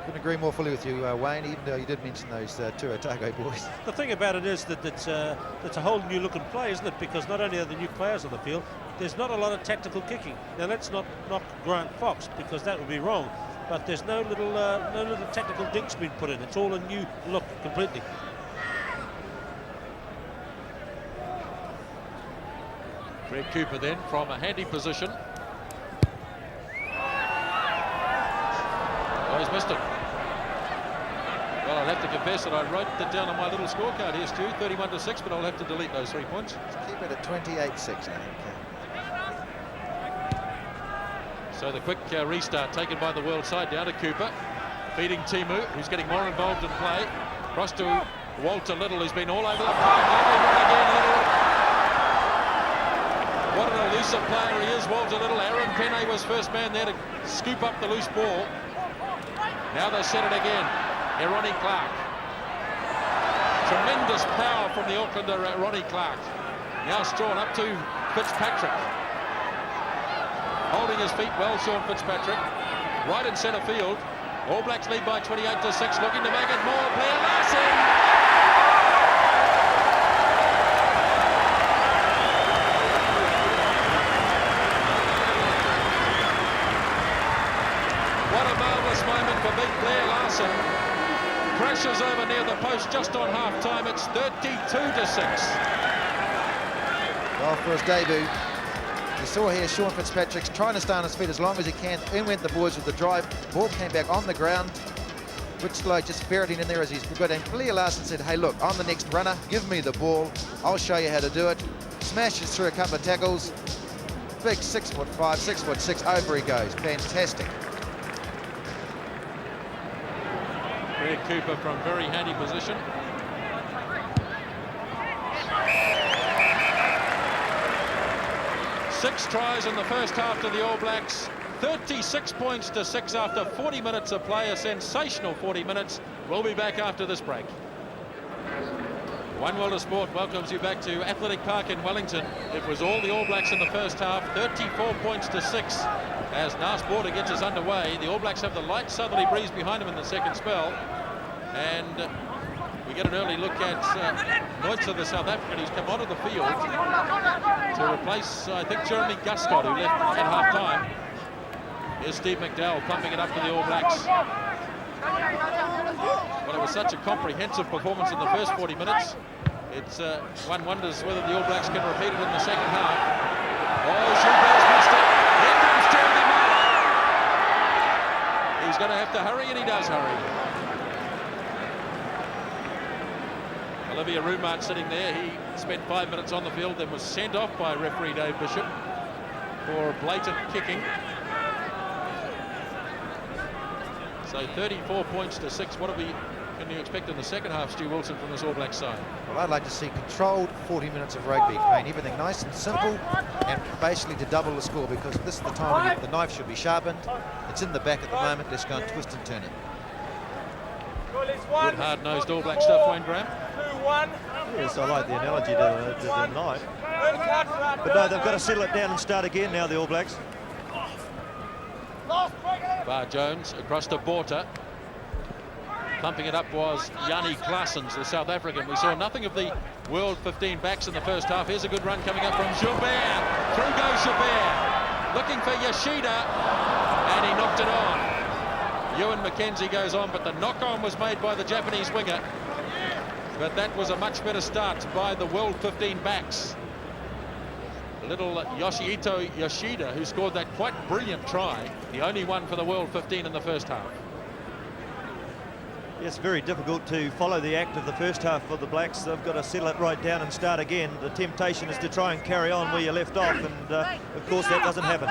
[SPEAKER 2] Couldn't agree more fully with you, Wayne, even though you did mention those two Otago boys.
[SPEAKER 4] The thing about it is that it's a whole new look and play, isn't it? Because not only are the new players on the field, there's not a lot of tactical kicking. Now let's not knock Grant Fox, because that would be wrong. But there's no little tactical dinks been put in. It's all a new look completely.
[SPEAKER 1] Greg Cooper then from a handy position. Oh, he's missed it. Well, I'll have to confess that I wrote it down on my little scorecard here, Stu, 31-6, but I'll have to delete those 3 points.
[SPEAKER 2] Keep it at 28-6, I think.
[SPEAKER 1] So the quick restart taken by the world side down to Cooper, feeding Timu, who's getting more involved in play. Across to Walter Little, who's been all over the park. What an elusive player he is, Walter Little. Aaron Pene was first man there to scoop up the loose ball. Now they set it again. Ronnie Clarke. Tremendous power from the Aucklander, Ronnie Clarke. Now Strachan up to Fitzpatrick. Holding his feet well, Sean Fitzpatrick. Right in centre field. All Blacks lead by 28-6, looking to make it more. Player Larsen. Moment for big Blair Larsen. Crashes over near the post just on half-time. It's 32-6.
[SPEAKER 2] Well, for his debut, you saw here Sean Fitzpatrick's trying to stay on his feet as long as he can. In went the boys with the drive. Ball came back on the ground. Whitlow just ferreting in there as he's good. And Blair Larsen said, hey, look, I'm the next runner. Give me the ball. I'll show you how to do it. Smashes through a couple of tackles. Big 6'5", 6'6", over he goes. Fantastic.
[SPEAKER 1] Greg Cooper from very handy position. Six tries in the first half to the All Blacks. 36-6 after 40 minutes of play. A sensational 40 minutes. We'll be back after this break. One World of Sport welcomes you back to Athletic Park in Wellington. It was all the All Blacks in the first half. 34-6 as Nas Botha gets us underway. The All Blacks have the light southerly breeze behind them in the second spell. And we get an early look at Neutzer, the South African, who's come onto the field to replace, I think, Jeremy Guscott, who left at half-time. Here's Steve McDowell pumping it up to the All Blacks. Well, it was such a comprehensive performance in the first 40 minutes. It's one wonders whether the All Blacks can repeat it in the second half. Oh, Gilbert's missed it. Here comes Tuigamala. He's going to have to hurry, and he does hurry. Olivia Rumart sitting there. He spent 5 minutes on the field, then was sent off by referee Dave Bishop for blatant kicking. So 34-6. What can you expect in the second half, Stu Wilson, from this All Black side?
[SPEAKER 2] Well, I'd like to see controlled 40 minutes of rugby, playing everything nice and simple, and basically to double the score, because this is the time when the knife should be sharpened. It's in the back at the moment. Let's go and twist and turn it.
[SPEAKER 1] Good hard-nosed All Black stuff, Wayne Graham.
[SPEAKER 6] 2-1.
[SPEAKER 3] Yes, I like the analogy to the knife. But no, they've got to settle it down and start again now, the All Blacks.
[SPEAKER 1] Bar Jones across to Botha. Pumping it up was Yanni Claessens, the South African. We saw nothing of the World 15 backs in the first half. Here's a good run coming up from Gilbert. Through goes Gilbert. Looking for Yoshida. And he knocked it on. Ewan McKenzie goes on, but the knock-on was made by the Japanese winger. But that was a much better start by the World 15 backs. Little Yoshida, who scored that quite brilliant try, the only one for the World 15 in the first half.
[SPEAKER 3] Yes, very difficult to follow the act of the first half for the Blacks. They've got to settle it right down and start again. The temptation is to try and carry on where you left off, and of course that doesn't happen.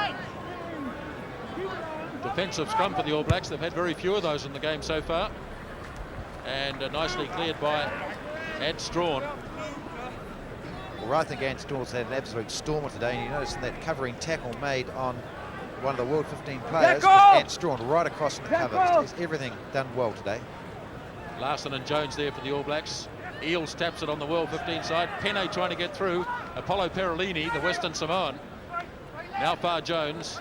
[SPEAKER 1] Defensive scrum for the All Blacks. They've had very few of those in the game so far. And nicely cleared by Ad Strachan.
[SPEAKER 2] Well, I think Ant Storms had an absolute stormer today, and you notice that covering tackle made on one of the World 15 players, was Ant Strachan, right across in the cover. It's everything done well today.
[SPEAKER 1] Larsen and Jones there for the All Blacks. Eales taps it on the World 15 side. Pene trying to get through. Apollo Perolini, the Western Samoan. Now far Jones.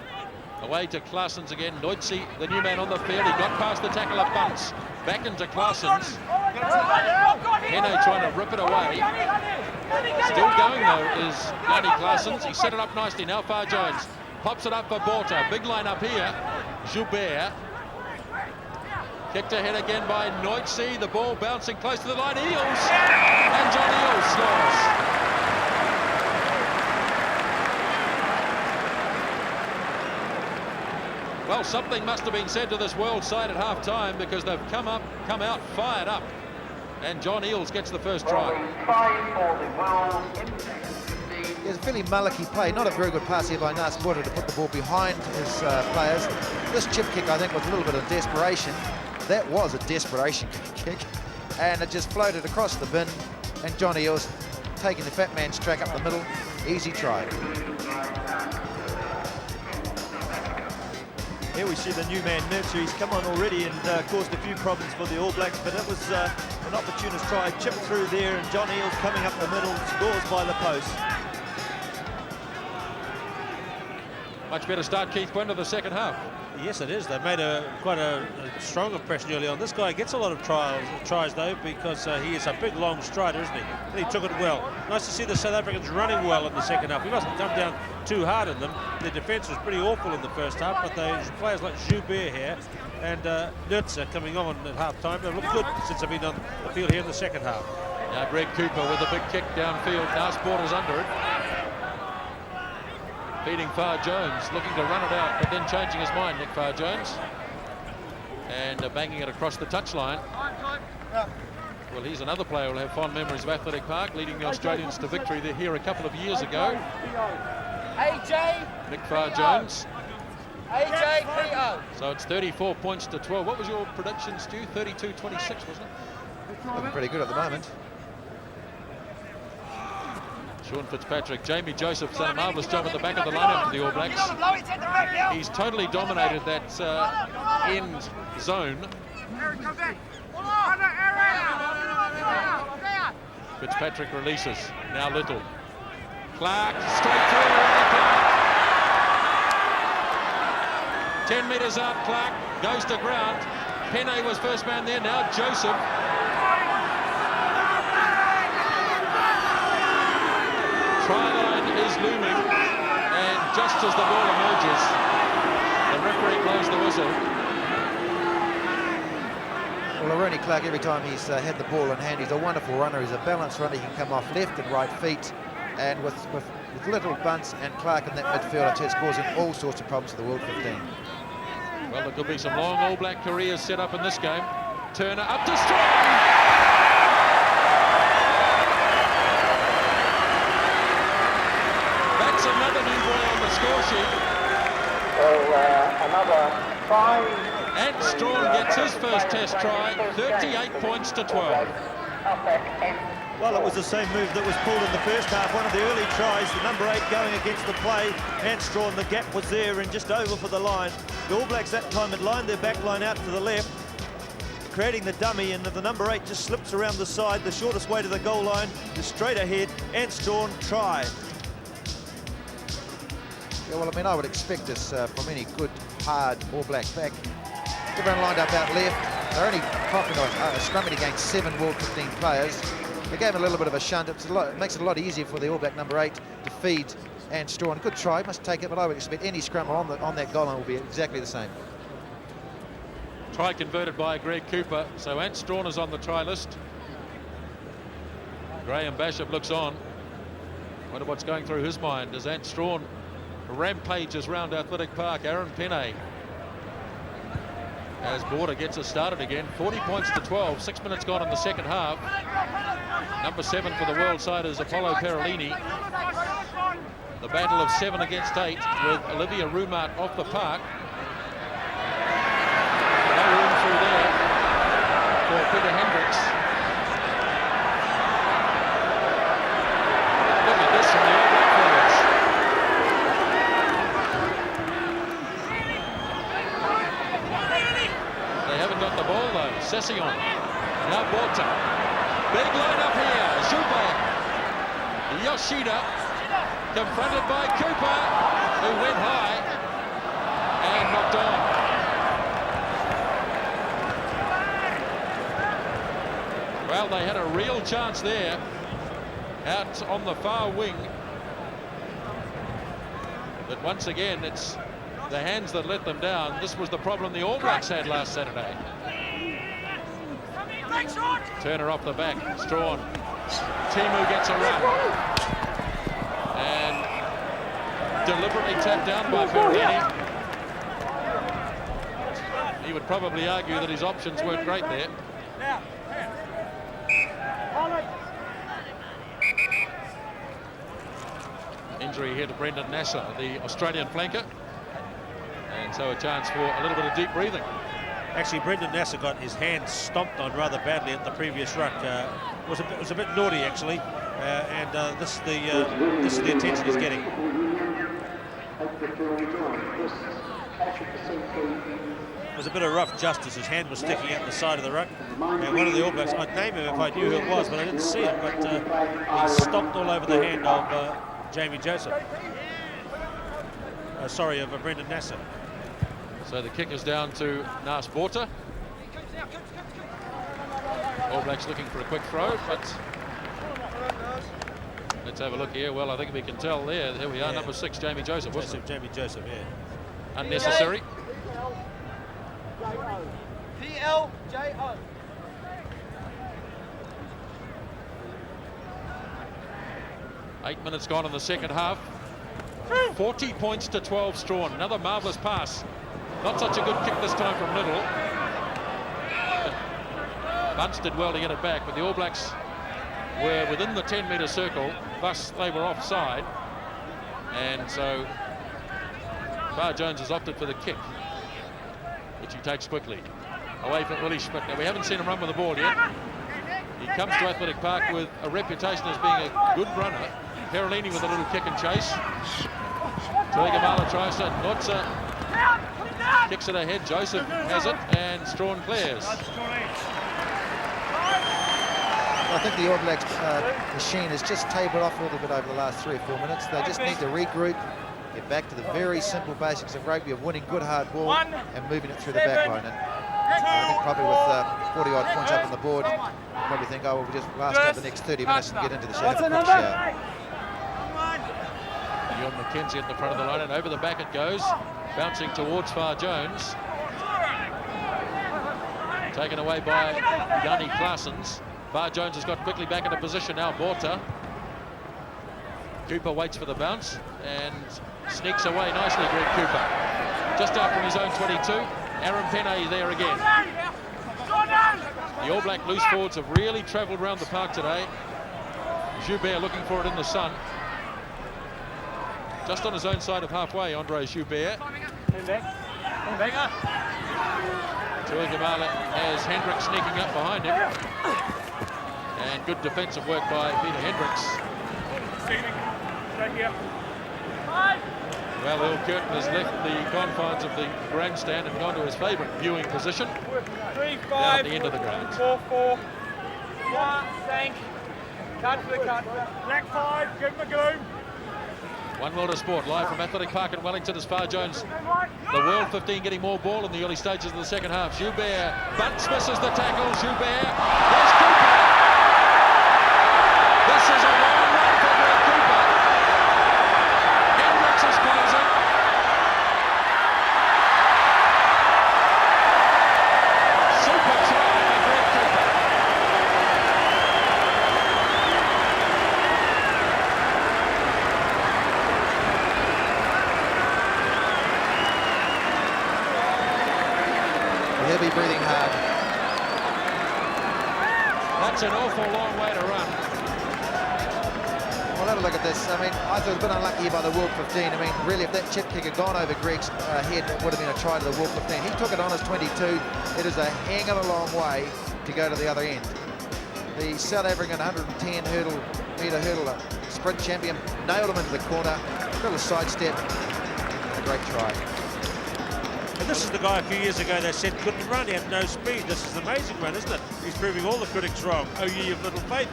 [SPEAKER 1] Away to Claessens again. Noitzi, the new man on the field. He got past the tackle of Bunce. Back into Claessens. Pene trying to rip it away. Still going though is Yanni Claessens. He set it up nicely. Now far Jones. Pops it up for Botha. Big line up here. Joubert. Kicked ahead again by Noitzi. The ball bouncing close to the line. Eales. And John Eales scores. Well, something must have been said to this world side at half-time, because they've come out fired up. And John Eales gets the first try.
[SPEAKER 2] It's a fairly mullocky play. Not a very good pass here by Botha to put the ball behind his players. This chip kick, I think, was a little bit of desperation. That was a desperation kick. And it just floated across the bin. And John Eales taking the fat man's track up the middle. Easy try.
[SPEAKER 3] Here we see the new man Nurture. He's come on already and caused a few problems for the All Blacks, but it was an opportunist try. Chip through there, and John Eales coming up the middle, scores by the post.
[SPEAKER 1] Much better start, Keith Gwynn, to the second half.
[SPEAKER 4] Yes, it is. They've made quite a strong impression early on. This guy gets a lot of tries though, because he is a big, long strider, isn't he? And he took it well. Nice to see the South Africans running well in the second half. We mustn't come down too hard on them. Their defence was pretty awful in the first half, but there's players like Joubert here and Nurtse coming on at half-time. They've looked good since they've been on the field here in the second half.
[SPEAKER 1] Now Greg Cooper with a big kick downfield. Now Sporter's under it. Feeding Far Jones, looking to run it out, but then changing his mind, Nick Far Jones. And banging it across the touchline. Well, he's another player who'll have fond memories of Athletic Park, leading the Australians to victory here a couple of years ago.
[SPEAKER 6] AJ.
[SPEAKER 1] Nick Far Jones.
[SPEAKER 6] AJ P.O.
[SPEAKER 1] So it's 34 points to 12. What was your prediction, Stu? 32-26, wasn't it?
[SPEAKER 2] Looking pretty good at the moment.
[SPEAKER 1] Sean Fitzpatrick, Jamie Joseph's done a marvellous job at the back of the lineup for the All Blacks. He's totally dominated that end zone. Fitzpatrick releases. Now Little. Clarke, straight through. 10 metres out, Clarke goes to ground. Pene was first man there, now Joseph. Try line is looming, and just as the ball emerges, the referee blows the whistle.
[SPEAKER 2] Well, Ronnie Clarke, every time he's had the ball in hand, he's a wonderful runner. He's a balanced runner. He can come off left and right feet, and with Little, Bunce and Clarke in that midfield, it's causing all sorts of problems for the World 15.
[SPEAKER 1] Well, there could be some long All Black careers set up in this game. Turner up to Strachan. That's another new boy on the score sheet.
[SPEAKER 6] So another 5.
[SPEAKER 1] And Strachan gets his first test try, 38 points to 12.
[SPEAKER 3] Well, it was the same move that was pulled in the first half. One of the early tries, the number 8 going against the play. And Strachan, the gap was there and just over for the line. The All Blacks that time had lined their back line out to the left, creating the dummy, and the number 8 just slips around the side. The shortest way to the goal line is straight ahead. And Strachan, try.
[SPEAKER 2] Yeah, well, I mean, I would expect this from any good, hard All Black back. Everyone lined up out left. They're only popping a scrumming against 7 World 15 players. They gave him a little bit of a shunt. It makes it a lot easier for the All Black number 8 to feed and Strachan. Good try, must take it, but I would expect any scrum on that goal line will be exactly the same.
[SPEAKER 1] Try converted by Greg Cooper, so Ant Strachan is on the try list. Graham Bishop looks on. Wonder what's going through his mind as Ant Strachan rampages round Athletic Park. Aaron Pene, as Botha gets us started again. 40 points to 12, 6 minutes gone in the second half. Number 7 for the world side is Apollo Perolini. The battle of 7 against 8 with Olivia Rumat off the park. No room through there for Peter Hendriks. Look at this from the All Black forwards. Cecillon. Now Botha. Big line up here. Zuber. Yoshida. Confronted by Cooper, who went high and knocked on. Well, they had a real chance there out on the far wing. But once again, it's the hands that let them down. This was the problem the All Blacks had last Saturday. Turner off the back. Strachan. Timu gets a run. And deliberately tapped down by Pene. He would probably argue that his options weren't great there. Injury here to Brendan Nasser, the Australian flanker. And so a chance for a little bit of deep breathing.
[SPEAKER 4] Actually, Brendan Nasser got his hand stomped on rather badly at the previous ruck. It was a bit naughty, actually. This is the attention he's getting. It was a bit of rough justice. His hand was sticking out the side of the ruck. And one of the All Blacks, I'd name him if I knew who it was, but I didn't see him. But he stomped all over the hand of Jamie Joseph. Of Brendan Nasser.
[SPEAKER 1] So the kick is down to Botha. All Blacks looking for a quick throw, but let's have a look here. Well, I think we can tell there. Here we are, number 6, Jamie Joseph, wasn't it?
[SPEAKER 4] Jamie Joseph, yeah.
[SPEAKER 1] Unnecessary.
[SPEAKER 6] PLJO.
[SPEAKER 1] Eight minutes gone in the second half. 40 points to 12 Strachan. Another marvellous pass. Not such a good kick this time from Little. Bunce did well to get it back, but the All Blacks were within the 10-metre circle, thus they were offside. And so Bar Jones has opted for the kick, which he takes quickly. Away from Willie Schmidt. Now, we haven't seen him run with the ball yet. He comes to Athletic Park with a reputation as being a good runner. Carolini with a little kick and chase. Tuigamala tries to Notza. Kicks it ahead. Joseph has it, and Strachan clears.
[SPEAKER 2] I think the All Blacks machine has just tapered off a little bit over the last 3 or 4 minutes. They just need to regroup, get back to the very simple basics of rugby, of winning good hard ball and moving it through the back line. And I think probably with 40-odd points up on the board, probably think, oh, well, we'll just last out the next 30 minutes and get into the second shower.
[SPEAKER 1] Ewan McKenzie at the front of the line, and over the back it goes, bouncing towards Far Jones. Taken away by Yanni Claessens. Far Jones has got quickly back into position now. Botha. Cooper waits for the bounce and sneaks away nicely, Greg Cooper. Just out from his own 22. Aaron Pene there again. The All Black loose forwards have really travelled around the park today. Joubert looking for it in the sun. Just on his own side of halfway, Andre Joubert. Tuigamala has Hendriks sneaking up behind him. And good defensive work by Peter Hendriks. Well, Earl Curtin has left the confines of the grandstand and gone to his favourite viewing position.
[SPEAKER 6] 3-5.
[SPEAKER 1] Down at the end of the ground.
[SPEAKER 6] 4-4. Thank. Cut for the cut. Black 5, give him a gloom.
[SPEAKER 1] One World of Sport, live from Athletic Park in Wellington as Far Jones. The World 15 getting more ball in the early stages of the second half. Joubert, Bunce misses the tackle. Joubert, there's Cooper. This is a long run for Greg Cooper. Hendriks is closing. Super try by Greg Cooper.
[SPEAKER 2] Heavy breathing hard.
[SPEAKER 1] That's an awful long way to run.
[SPEAKER 2] Well, have a look at this. I mean, I thought it was a bit unlucky by the World 15. I mean, really, if that chip kick had gone over Greg's head, it would have been a try to the World 15. He took it on his 22. It is a hang of a long way to go to the other end. The South African 110-metre hurdle sprint champion nailed him into the corner. Little sidestep. A great try.
[SPEAKER 4] this is the guy a few years ago they said couldn't run, he had no speed. This is an amazing run, isn't it? He's proving all the critics wrong. Oh, ye of little faith.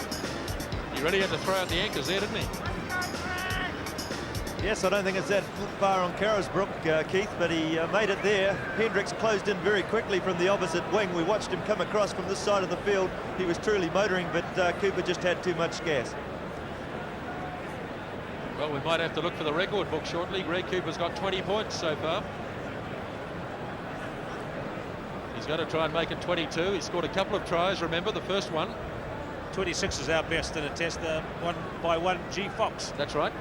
[SPEAKER 1] He really had to throw out the anchors there, didn't he?
[SPEAKER 3] Yes, I don't think it's that far on Carisbrook, Keith, but he made it there. Hendriks closed in very quickly from the opposite wing. We watched him come across from this side of the field. He was truly motoring, but Cooper just had too much gas.
[SPEAKER 1] Well, we might have to look for the record book shortly. Greg Cooper's got 20 points so far. He's going to try and make it 22. He scored a couple of tries, remember, the first one.
[SPEAKER 4] 26 is our best in a test, 1x1 G Fox.
[SPEAKER 1] That's right.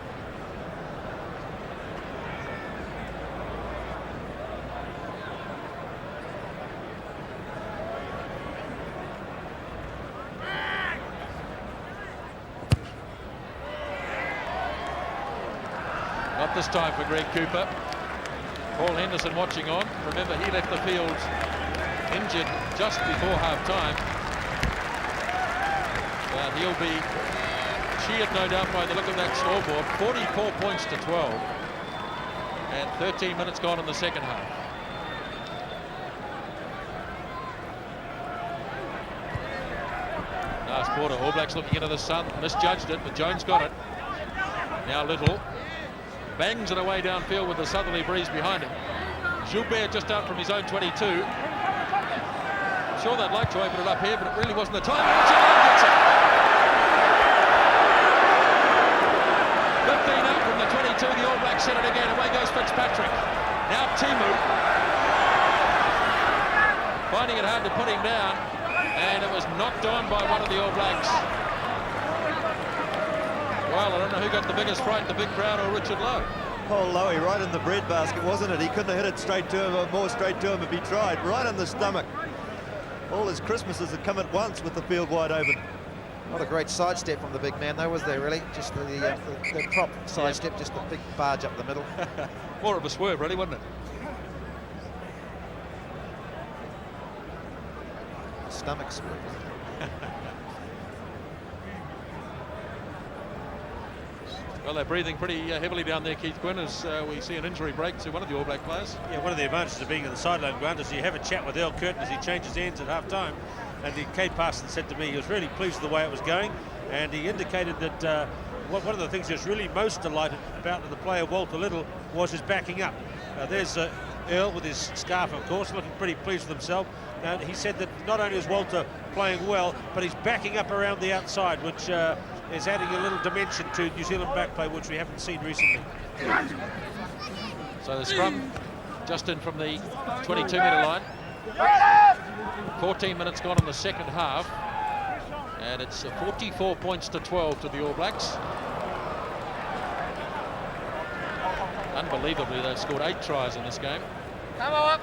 [SPEAKER 1] Not this time for Greg Cooper. Paul Henderson watching on. Remember, he left the field injured just before half-time. But he'll be cheered, no doubt, by the look of that scoreboard. 44 points to 12. And 13 minutes gone in the second half. Last quarter, All Blacks looking into the sun. Misjudged it, but Jones got it. Now Little bangs it away downfield with the southerly breeze behind him. Gilbert just out from his own 22. Sure, they'd like to open it up here, but it really wasn't the time. Cecillon gets it. 15 out from the 22. The All Blacks set it again. Away goes Fitzpatrick. Now Timu. Finding it hard to put him down, and it was knocked on by one of the All Blacks. Well, I don't know who got the biggest fright, the big crowd or Richard Lowe.
[SPEAKER 3] Paul Lowe, right in the breadbasket, wasn't it? He couldn't have hit it straight to him, or more straight to him if he tried. Right in the stomach. All his Christmases had come at once with the field wide open.
[SPEAKER 2] Not a great sidestep from the big man, though, was there, really? Just the prop sidestep, just the big barge up the middle.
[SPEAKER 1] More of a swerve, really, wasn't it?
[SPEAKER 2] Stomach swerve.
[SPEAKER 1] Well, they're breathing pretty heavily down there, Keith Quinn, as we see an injury break to one of the All Black players.
[SPEAKER 4] Yeah, one of the advantages of being in the sideline, Grant, is you have a chat with Earl Curtin as he changes ends at half-time. And Kate Parson said to me he was really pleased with the way it was going, and he indicated that one of the things he was really most delighted about the player Walter Little was his backing up. There's Earl with his scarf, of course, looking pretty pleased with himself. And he said that not only is Walter playing well, but he's backing up around the outside, which is adding a little dimension to New Zealand back play, which we haven't seen recently.
[SPEAKER 1] So the scrum just in from the 22-metre line. 14 minutes gone in the second half, and it's 44 points to 12 to the All Blacks. Unbelievably, they've scored 8 tries in this game.
[SPEAKER 6] Come on.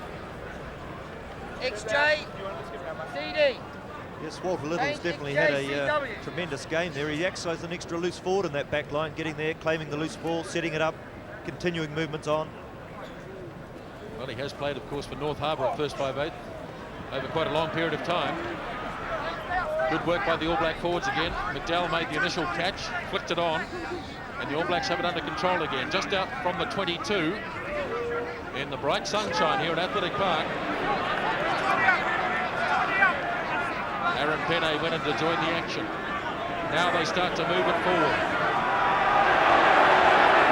[SPEAKER 6] XJ. CD.
[SPEAKER 3] Yes, Walter Little's definitely had a tremendous game there. He exercised an extra loose forward in that back line, getting there, claiming the loose ball, setting it up, continuing movements on.
[SPEAKER 1] Well, he has played, of course, for North Harbour at first 5/8 over quite a long period of time. Good work by the All Black forwards again. McDowell made the initial catch, flicked it on, and the All Blacks have it under control again. Just out from the 22 in the bright sunshine here at Athletic Park. Aaron Pene went in to join the action. Now they start to move it forward.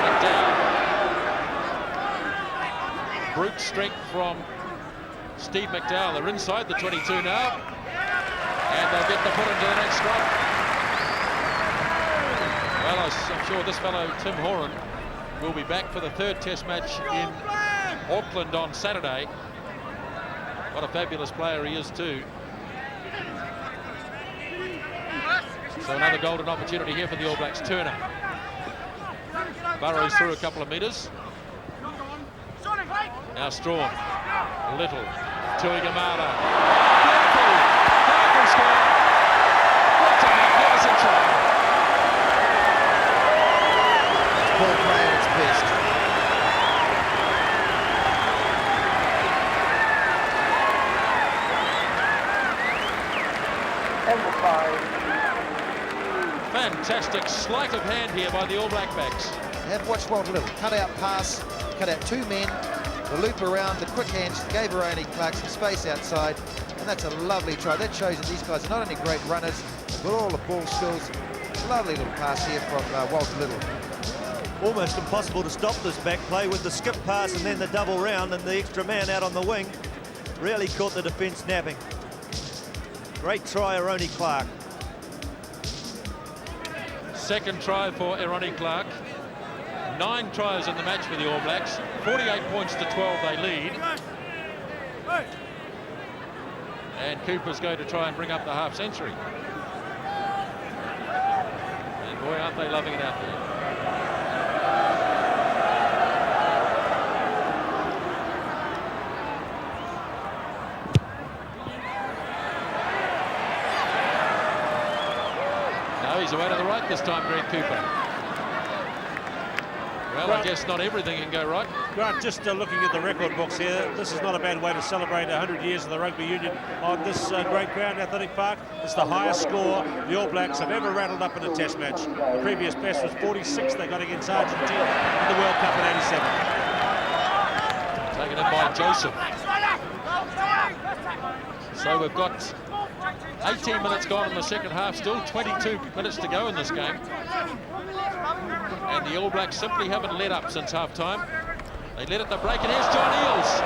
[SPEAKER 1] McDowell. Brute strength from Steve McDowell. They're inside the 22 now, and they'll get the foot into the next scrum. Well, I'm sure this fellow Tim Horan will be back for the third Test match in Auckland on Saturday. What a fabulous player he is too. So another golden opportunity here for the All Blacks. Turner burrows through a couple of metres. Now Strawn, Little, Tuigamala. Beautiful! Clarke score! What a magnificent try!
[SPEAKER 2] Ball play at its best.
[SPEAKER 1] Fantastic sleight of hand here by the All Black backs.
[SPEAKER 2] Have watched Walter Little. Cut out pass, cut out 2 men, The loop around, the quick hands, gave Clarke some space outside, and that's a lovely try. That shows that these guys are not only great runners, they've got all the ball skills. Lovely little pass here from Walter Little.
[SPEAKER 3] Almost impossible to stop this back play with the skip pass and then the double round, and the extra man out on the wing really caught the defence napping. Great try, Clarke.
[SPEAKER 1] Second try for Clarke. 9 tries in the match for the All Blacks. 48 points to 12 they lead. And Cooper's going to try and bring up the half century. And boy, aren't they loving it out there. No, he's away to the right this time, Greg Cooper. Well, I guess not everything can go right.
[SPEAKER 4] Grant, just looking at the record books here, this is not a bad way to celebrate 100 years of the rugby union on this great ground, Athletic Park. It's the highest score the All Blacks have ever rattled up in a test match. The previous best was 46 they got against Argentina in the World Cup in '87.
[SPEAKER 1] Taken in by Joseph. So we've got 18 minutes gone in the second half, still 22 minutes to go in this game. And the All Blacks simply haven't let up since half-time. They let it the break, and here's John Eales.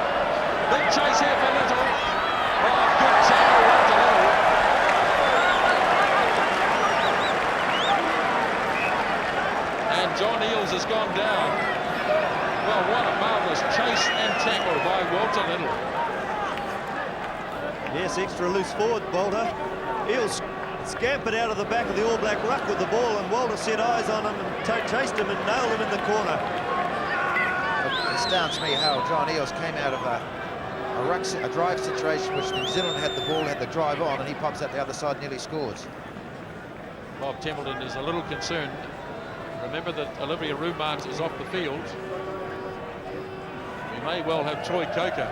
[SPEAKER 1] Big chase here for Little. Oh, good tackle, runs a Little. And John Eales has gone down. Well, what a marvellous chase and tackle by Walter Little.
[SPEAKER 3] Yes, extra loose forward, Botha. Eales scampered out of the back of the All Black ruck with the ball, and Walter set eyes on him and chased him and nailed him in the corner.
[SPEAKER 2] It astounds me how John Eales came out of a drive situation which New Zealand had the ball, had the drive on, and he pops out the other side and nearly scores.
[SPEAKER 1] Bob Templeton is a little concerned. Remember that Olivia Rumarks is off the field. We may well have Troy Coker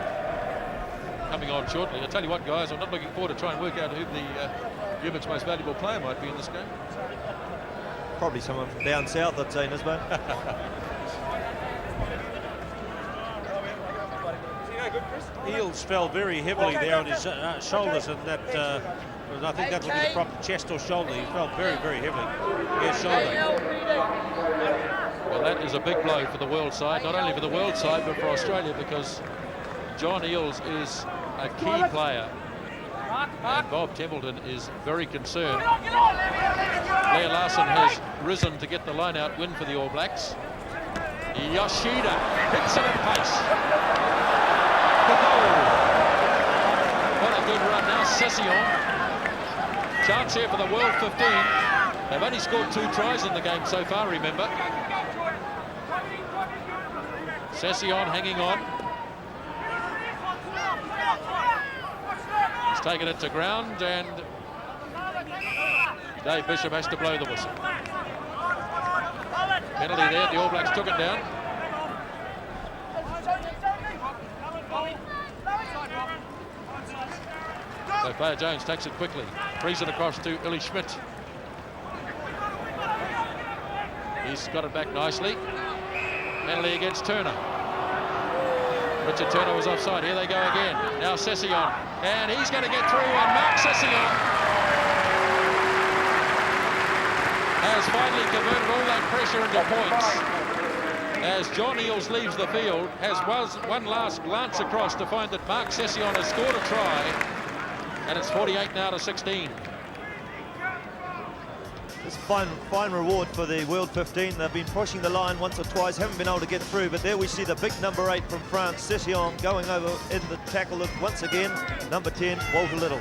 [SPEAKER 1] coming on shortly. I tell you what, guys, I'm not looking forward to try and work out who the Human's most valuable player might be in this game.
[SPEAKER 3] Probably someone from down south, I'd say, Nisbo.
[SPEAKER 4] Eales fell very heavily there on his shoulders, and that I think that would be the proper chest or shoulder. He fell very, very heavily. Here's shoulder.
[SPEAKER 1] Well, that is a big blow for the world side, not only for the world side, but for Australia, because John Eales is a key player. And Bob Templeton is very concerned. Blair Larsen has risen to get the line-out win for the All Blacks. Yoshida hits it at pace. What a good run now, Cecillon. Chance here for the World 15. They've only scored 2 tries in the game so far, remember. Cecillon hanging on. He's taken it to ground, and Dave Bishop has to blow the whistle. Penalty there, the All Blacks took it down. So player Jones takes it quickly, frees it across to Illy Schmidt. He's got it back nicely. Penalty against Turner. Richard Turner was offside. Here they go again. Now Cecillon, and he's going to get through, and Mark Cecillon has finally converted all that pressure into points. As John Eales leaves the field, has one last glance across to find that Mark Cecillon has scored a try, and it's 48 now to 16.
[SPEAKER 3] It's fine reward for the World 15. They've been pushing the line once or twice, haven't been able to get through, but there we see the big number 8 from France, Cecillon, going over in the tackle look once again. Number 10, Walter Little.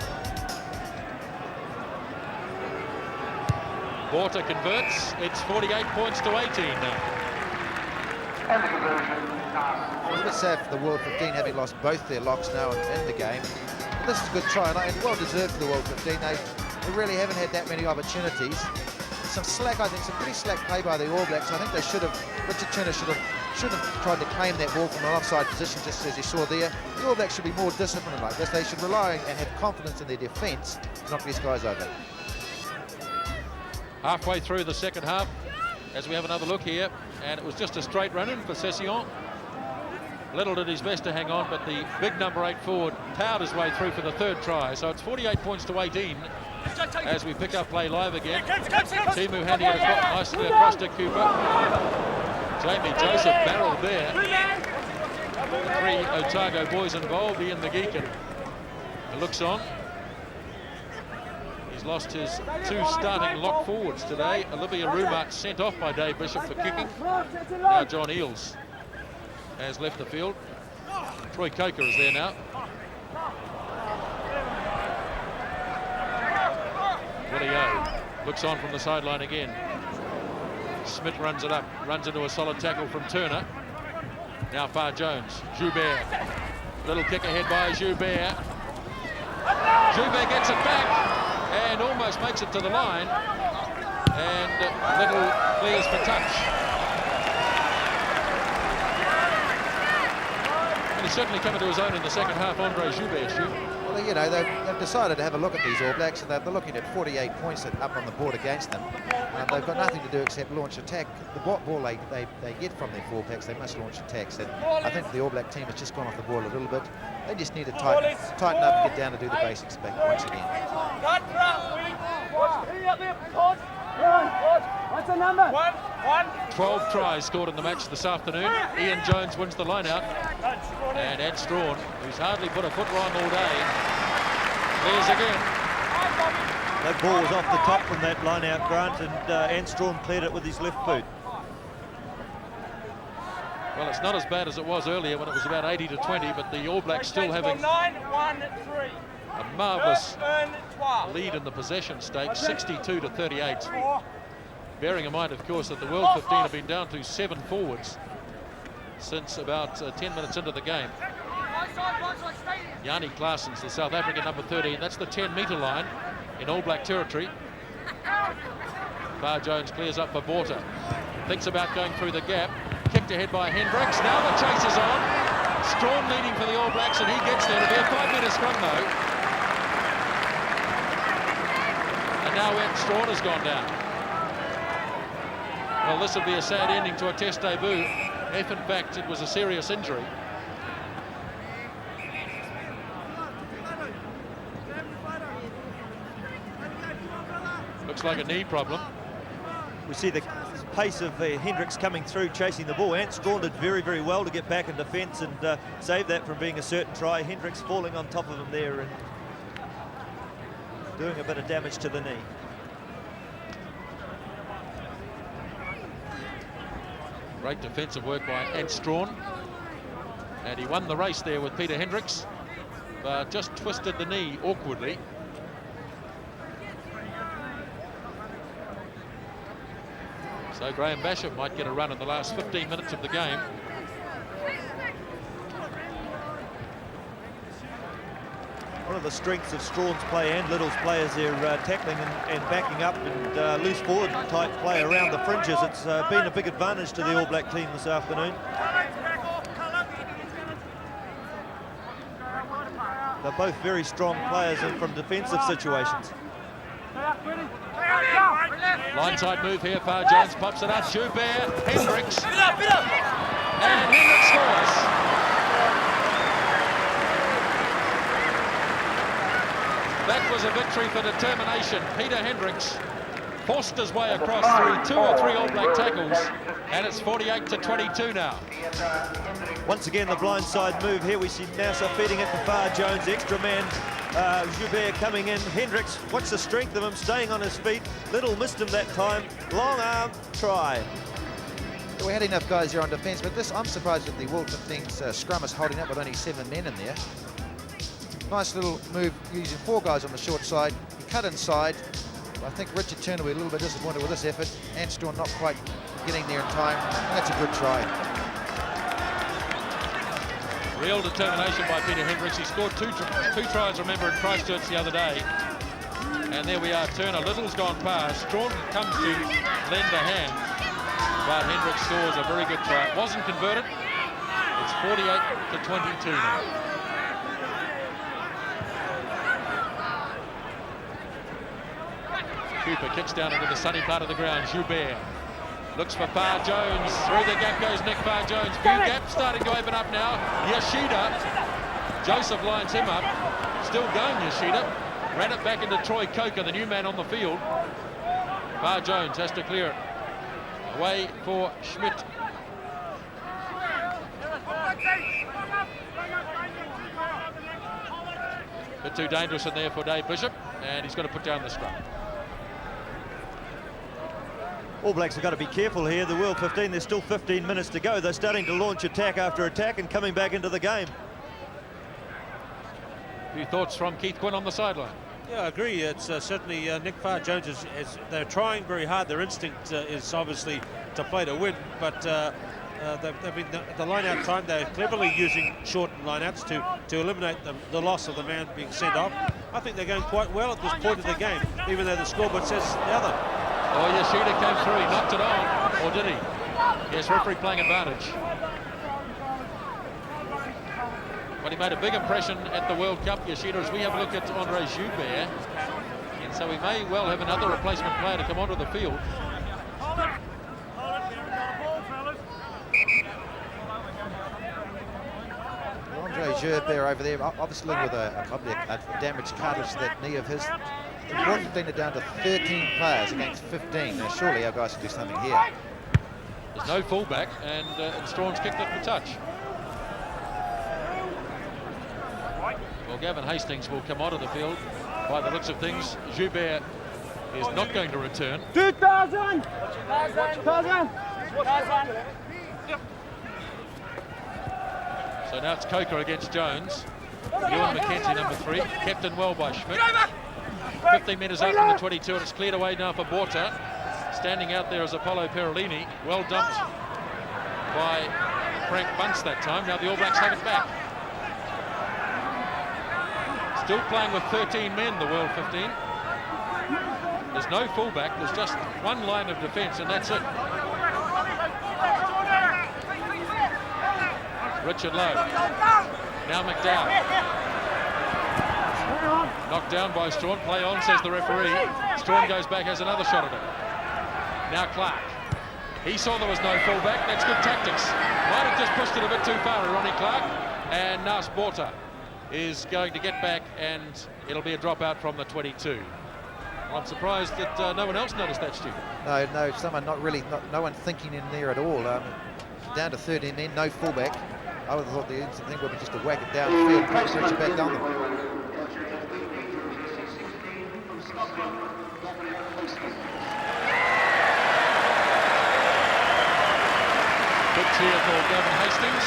[SPEAKER 1] Botha converts. It's 48 points to 18 now.
[SPEAKER 2] It was a bit sad for the World 15 having lost both their locks now in the game. But this is a good try, and well deserved for the World 15. They really haven't had that many opportunities. Some slack, I think, some pretty slack play by the All Blacks. I think they should have, Richard Turner should have tried to claim that ball from an offside position, just as you saw there. The All Blacks should be more disciplined like this. They should rely and have confidence in their defence to knock these guys over.
[SPEAKER 1] Halfway through the second half, as we have another look here, and it was just a straight run in for Cecillon. Little did his best to hang on, but the big number 8 forward powered his way through for the 3rd try. So it's 48 points to 18 as we pick up play live again. Timu handing it nicely across to Cooper. Jamie Joseph barreled there. The 3 Otago boys involved. Ian McGeechan looks on. He's lost his 2 starting lock forwards today. Olivia Rumark sent off by Dave Bishop for kicking. Now John Eales has left the field. Troy Coker is there now. Willie O looks on from the sideline again. Smith runs it up, runs into a solid tackle from Turner. Now Far Jones, Joubert. Little kick ahead by Joubert. Joubert gets it back and almost makes it to the line. And Little clears for touch. And he's certainly come into his own in the second half, Andre Joubert.
[SPEAKER 2] Well, you know, they've decided to have a look at these All Blacks, and they're looking at 48 points up on the board against them. They've got nothing to do except launch attack. The ball they get from their fullbacks, they must launch attacks. And I think the All Black team has just gone off the ball a little bit. They just need to tighten up and get down to do the basics back once again.
[SPEAKER 6] What's the number? One.
[SPEAKER 1] 12 tries scored in the match this afternoon. Ian Jones wins the line-out. And Ed Strachan, who's hardly put a foot wrong all day, clears again.
[SPEAKER 3] That ball was off the top from that line-out, Grant, and Ed Strachan cleared it with his left boot.
[SPEAKER 1] Well, it's not as bad as it was earlier when it was about 80 to 20, but the All Blacks still having a marvellous lead in the possession stake, 62 to 38. Bearing in mind, of course, that the World 15 have been down to 7 forwards since about 10 minutes into the game. Yanni Claessen's the South African number 13. That's the 10-metre line in All Black territory. Far Jones clears up for Botha. Thinks about going through the gap. Kicked ahead by Hendriks. Now the chase is on. Strachan leading for the All Blacks, and he gets there. It'll be a 5-metre scrum, though. And now Strachan has gone down. Well, this will be a sad ending to a Test debut, if in fact it was a serious injury. Looks like a knee problem.
[SPEAKER 3] We see the pace of Hendriks coming through, chasing the ball. Ant Strachan did very, very well to get back in defence and save that from being a certain try. Hendriks falling on top of him there and doing a bit of damage to the knee.
[SPEAKER 1] Great defensive work by Ant Strachan. And he won the race there with Peter Hendriks, but just twisted the knee awkwardly. So Graham Basham might get a run in the last 15 minutes of the game.
[SPEAKER 3] One of the strengths of Strachan's play and Little's play is their tackling and backing up and loose forward type play around the fringes. It's been a big advantage to the All Black team this afternoon. They're both very strong players and from defensive situations.
[SPEAKER 1] Blindside move here, Far Jones pops it up, Joubert, Hendriks. And Hendriks scores. That was a victory for determination. Peter Hendriks forced his way across through 2 or 3 All Black tackles, and it's 48 to 22 now.
[SPEAKER 3] Once again, the blindside move here. We see Nassau feeding it to Far Jones, extra man. Joubert coming in. Hendriks, watch the strength of him, staying on his feet. Little missed him that time. Long arm, try.
[SPEAKER 2] We had enough guys here on defence, but I'm surprised that the World 15's scrum is holding up with only 7 men in there. Nice little move using 4 guys on the short side. He cut inside. I think Richard Turner will be a little bit disappointed with this effort. Ant Strachan not quite getting there in time. That's a good try.
[SPEAKER 1] Real determination by Peter Hendriks. He scored two tries, remember, in Christchurch the other day. And there we are, Turner. Little's gone past. Strachan comes to lend a hand. But Hendriks scores a very good try. It wasn't converted. It's 48 to 22 now. Cooper kicks down into the sunny part of the ground. Joubert Looks for Farr Jones. Through the gap goes Nick Farr Jones. Few gaps starting to open up now. Yoshida. Joseph lines him up. Still going, Yoshida. Ran it back into Troy Coker, the new man on the field. Farr Jones has to clear it. Away for Schmidt. Bit too dangerous in there for Dave Bishop, and he's got to put down the scrum.
[SPEAKER 3] All Blacks have got to be careful here. The World 15, there's still 15 minutes to go. They're starting to launch attack after attack and coming back into the game.
[SPEAKER 1] A few thoughts from Keith Quinn on the sideline.
[SPEAKER 4] Yeah, I agree. It's certainly Nick Farr Jones they're trying very hard. Their instinct is obviously to play to win, but they've been the line-out time. They're cleverly using shortened line-outs to eliminate the loss of the man being sent off. I think they're going quite well at this point of the game, even though the scoreboard says the other.
[SPEAKER 1] Oh, Yoshida came through. He knocked it on, or did he? Yes, referee playing advantage. But he made a big impression at the World Cup, Yoshida, as we have a look at Andre Joubert. And so we may well have another replacement player to come onto the field.
[SPEAKER 2] Andre Joubert over there, obviously with probably a damaged cartilage to that knee of his. The World 15 are down to 13 players against 15. Now surely our guys can do something here.
[SPEAKER 1] There's no fullback, and Strachan's kicked it for touch. Well, Gavin Hastings will come onto the field. By the looks of things, Joubert is not going to return.
[SPEAKER 5] 2,000!
[SPEAKER 1] So now it's Coker against Jones. Ewan McKenzie, number 3, kept in well by Schmidt. 15 metres out from the 22, and it's cleared away now for Botha. Standing out there is Apollo Perolini. Well dumped by Frank Bunce that time. Now the All Blacks have it back. Still playing with 13 men, the World 15. There's no fullback, there's just one line of defence, and that's it. Richard Lowe. Now McDowell. Knocked down by Strachan. Play on, says the referee. Strachan goes back, has another shot at it. Now Clarke. He saw there was no fullback. That's good tactics. Might have just pushed it a bit too far, Ronnie Clarke. And Nas Botha is going to get back, and it'll be a dropout from the 22. Well, I'm surprised that no one else noticed that, Stu.
[SPEAKER 2] No, someone no one thinking in there at all. Down to 13 men, no fullback. I would have thought the instant thing would be just to whack it down the field and stretch it back down them.
[SPEAKER 1] Good cheer for Gavin Hastings.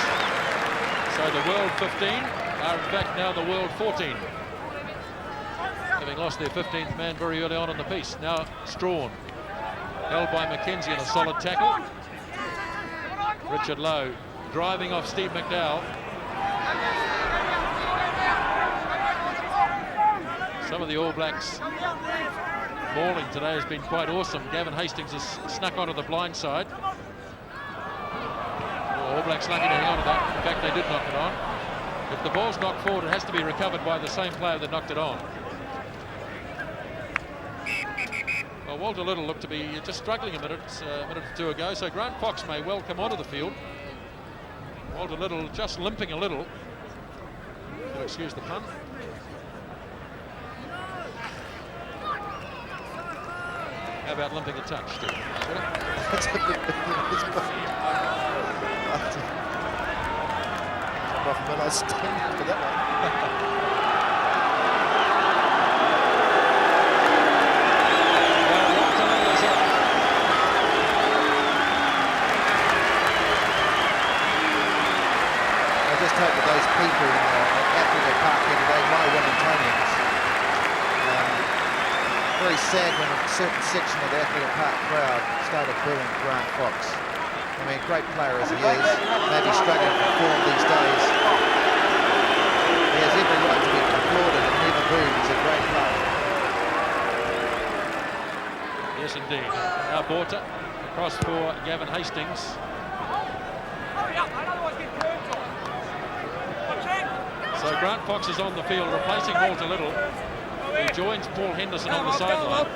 [SPEAKER 1] So the World 15 are in fact now the World 14. Having lost their 15th man very early on in the piece. Now Strachan, held by McKenzie in a solid tackle. Richard Lowe driving off Steve McDowell. Some of the All Blacks mauling today has been quite awesome. Gavin Hastings has snuck onto the blind side. All Blacks lucky to hang on to that. In fact, they did knock it on. If the ball's knocked forward, it has to be recovered by the same player that knocked it on. Well, Walter Little looked to be just struggling a minute or two ago, so Grant Fox may well come onto the field. Walter Little just limping a little. You'll excuse the pun. How about limping a touch, Steve?
[SPEAKER 2] I stand for that one. I just hope that those people at Africa Park here today, my Wellingtonians, very sad when a certain section of the Africa Park crowd started booing Grant Fox. I mean, great player as he is, maybe struggling for form these days. He has every right to be applauded and never booed. He's a great player.
[SPEAKER 1] Yes, indeed. Now Botha across for Gavin Hastings. So Grant Fox is on the field, replacing Walter Little, who joins Paul Henderson on the sideline.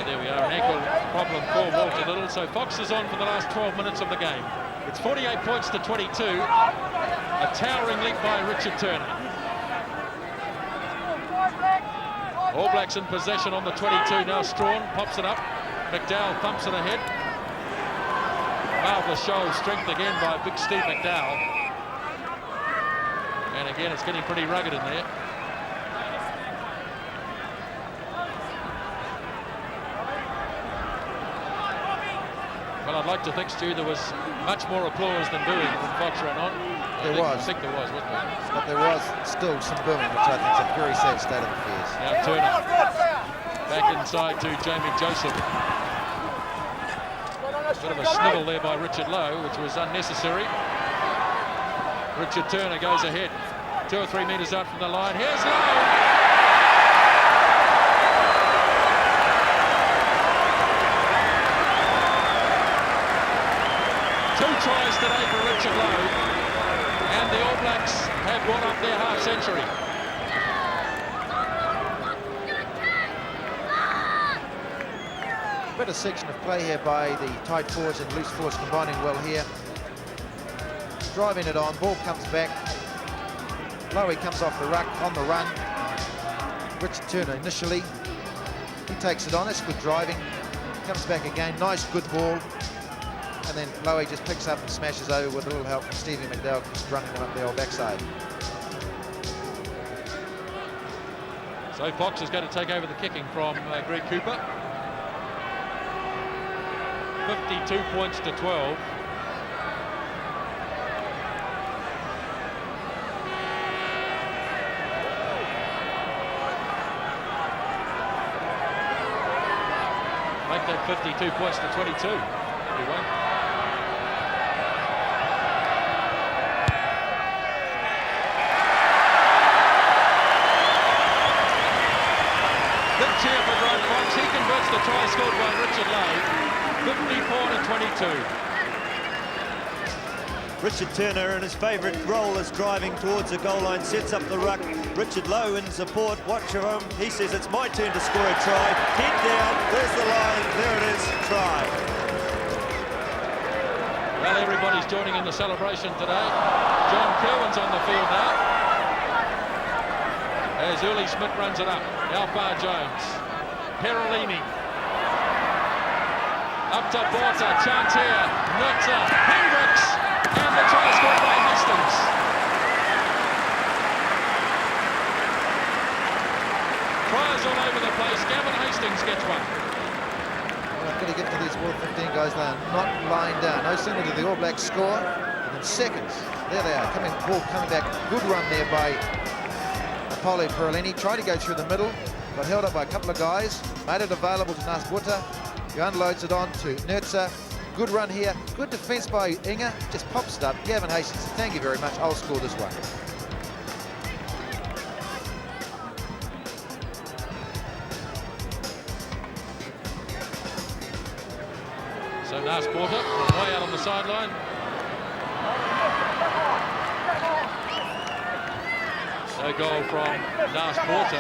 [SPEAKER 1] there we are, an ankle problem for Walter Little. So Fox is on for the last 12 minutes of the game. It's 48 points to 22. A towering leap by Richard Turner. All Blacks in possession on the 22 now. Strachan pops it up. McDowell thumps it ahead. Marvellous show of strength again by big Steve McDowell. And again, it's getting pretty rugged in there. Well, I'd like to think, Stu, there was much more applause than booing when Fox ran on. I think there was, wasn't there?
[SPEAKER 2] But there was still some booing, which I think is a very sad state of affairs.
[SPEAKER 1] Now Turner back inside to Jamie Joseph. Bit of a snivel there by Richard Lowe, which was unnecessary. Richard Turner goes ahead, 2 or 3 metres out from the line. Here's Lowe. 2 tries today for Richard Lowe, and the All Blacks have brought up their half-century.
[SPEAKER 2] Better section of play here by the tight forwards and loose forwards combining well here. Driving it on, ball comes back. Lowe comes off the ruck, on the run. Richard Turner initially. He takes it on, it's good driving. Comes back again, nice good ball. And then Lowe just picks up and smashes over with a little help from Stevie McDowell, just running them up the old backside.
[SPEAKER 1] So Fox is going to take over the kicking from Greg Cooper. 52 points to 12. Make that 52 points to 22. Anyway. Big cheer for Grant Fox. He converts the try scored by Richard Lowe. 54 to 22.
[SPEAKER 3] Richard Turner in his favourite role is driving towards the goal line, sets up the ruck. Richard Lowe in support, watch of him. He says it's my turn to score a try. Head down, there's the line, there it is, try.
[SPEAKER 1] Well, everybody's joining in the celebration today. John Kerwin's on the field now. As Uli Smith runs it up. Alpha Jones. Perolini. Up to Botha, chance here. Nutzer, Hendriks, and the try scored by Hastings. Tries all over the place. Gavin Hastings gets one.
[SPEAKER 2] I've got to get to these World 15 guys. They are not lying down. No sooner did the All Blacks score, and in seconds, there they are, ball coming back. Good run there by Apollo Perolini. Tried to go through the middle, got held up by a couple of guys, made it available to Nas Botha, who unloads it on to Nutzer. Good run here, good defence by Inga, just pops it up. Gavin Hastings, thank you very much, I'll score this one.
[SPEAKER 1] So Nas Botha, way out on the sideline. No goal from Nas Botha.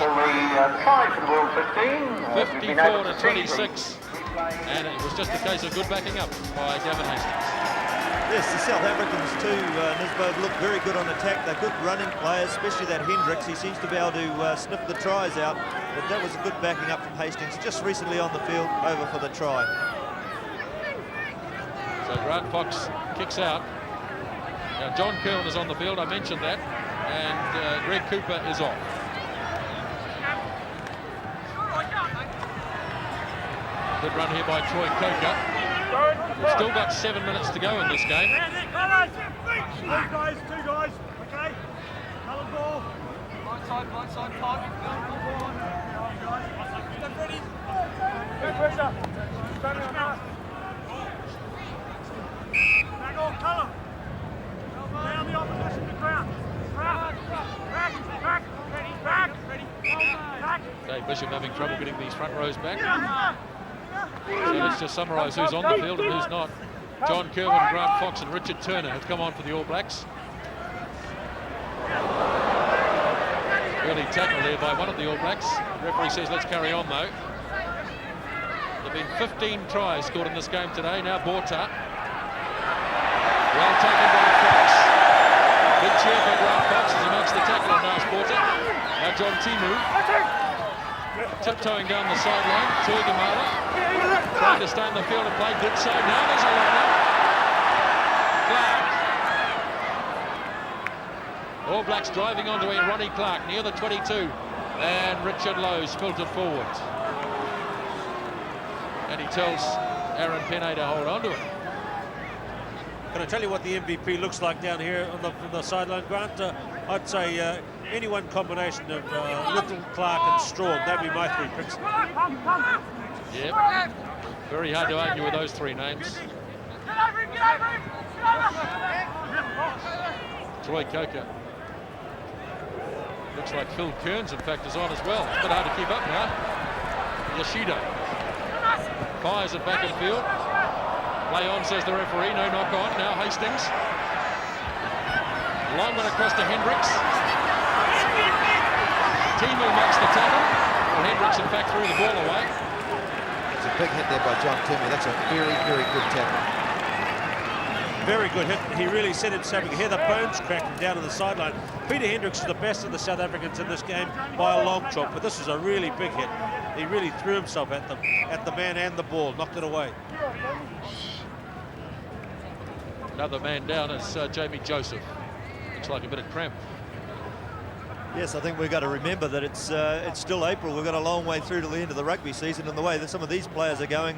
[SPEAKER 1] 54 to 26. And it was just a case of good backing up by Gavin Hastings.
[SPEAKER 3] Yes, the South Africans too, Nisbo, look very good on attack. They're good running players, especially that Hendriks. He seems to be able to sniff the tries out. But that was a good backing up from Hastings, just recently on the field, over for the try.
[SPEAKER 1] So Grant Fox kicks out. Now John Kerwin is on the field, I mentioned that. And Greg Cooper is off. Good run here by Troy Coker. We've still got 7 minutes to go in this game.
[SPEAKER 6] Two guys, okay? Another ball. Right side, tight. Step ready. Good pressure. Stand on that. Back off, colour. Down the opposition to ground. Back. Ready.
[SPEAKER 1] Dave Bishop having trouble getting these front rows back. So let's just summarise who's on the field and who's not. John Kerwin, Grant Fox and Richard Turner have come on for the All Blacks. Early tackle there by one of the All Blacks. The referee says let's carry on though. Been 15 tries scored in this game today. Now Botha. Well taken by Fox. Big cheer for Grant Fox as he makes the tackle on Nas Botha. Now John Timu. Tiptoeing down the sideline. Tuigamala. Trying to stay in the field and play. Did so. Now there's a line-up. Clarke. All Blacks driving onto a Ronnie Clarke near the 22. And Richard Lowe's filtered forward. And he tells Aaron Pene to hold on to it.
[SPEAKER 4] Can I tell you what the MVP looks like down here on the sideline, Grant? I'd say any one combination of Little, Clarke and Strachan. That'd be my 3 picks.
[SPEAKER 1] Yep. Very hard to argue with those 3 names. Troy Coker. Looks like Phil Kearns, in fact, is on as well. It's a bit hard to keep up now. Yoshida fires it back in field. Play on, says the referee. No knock on. Now Hastings. Long one across to Hendriks. Timu makes the tackle. Well, Hendriks, in fact, threw the ball away.
[SPEAKER 2] It's a big hit there by John Timu. That's a very, very good tackle.
[SPEAKER 4] Very good hit. He really set himself. You can hear the bones cracking down to the sideline. Peter Hendriks is the best of the South Africans in this game by a long chalk, but this is a really big hit. He really threw himself at the man and the ball, knocked it away.
[SPEAKER 1] Another man down is Jamie Joseph. Looks like a bit of cramp.
[SPEAKER 3] Yes, I think we've got to remember that it's still April. We've got a long way through to the end of the rugby season, and the way that some of these players are going,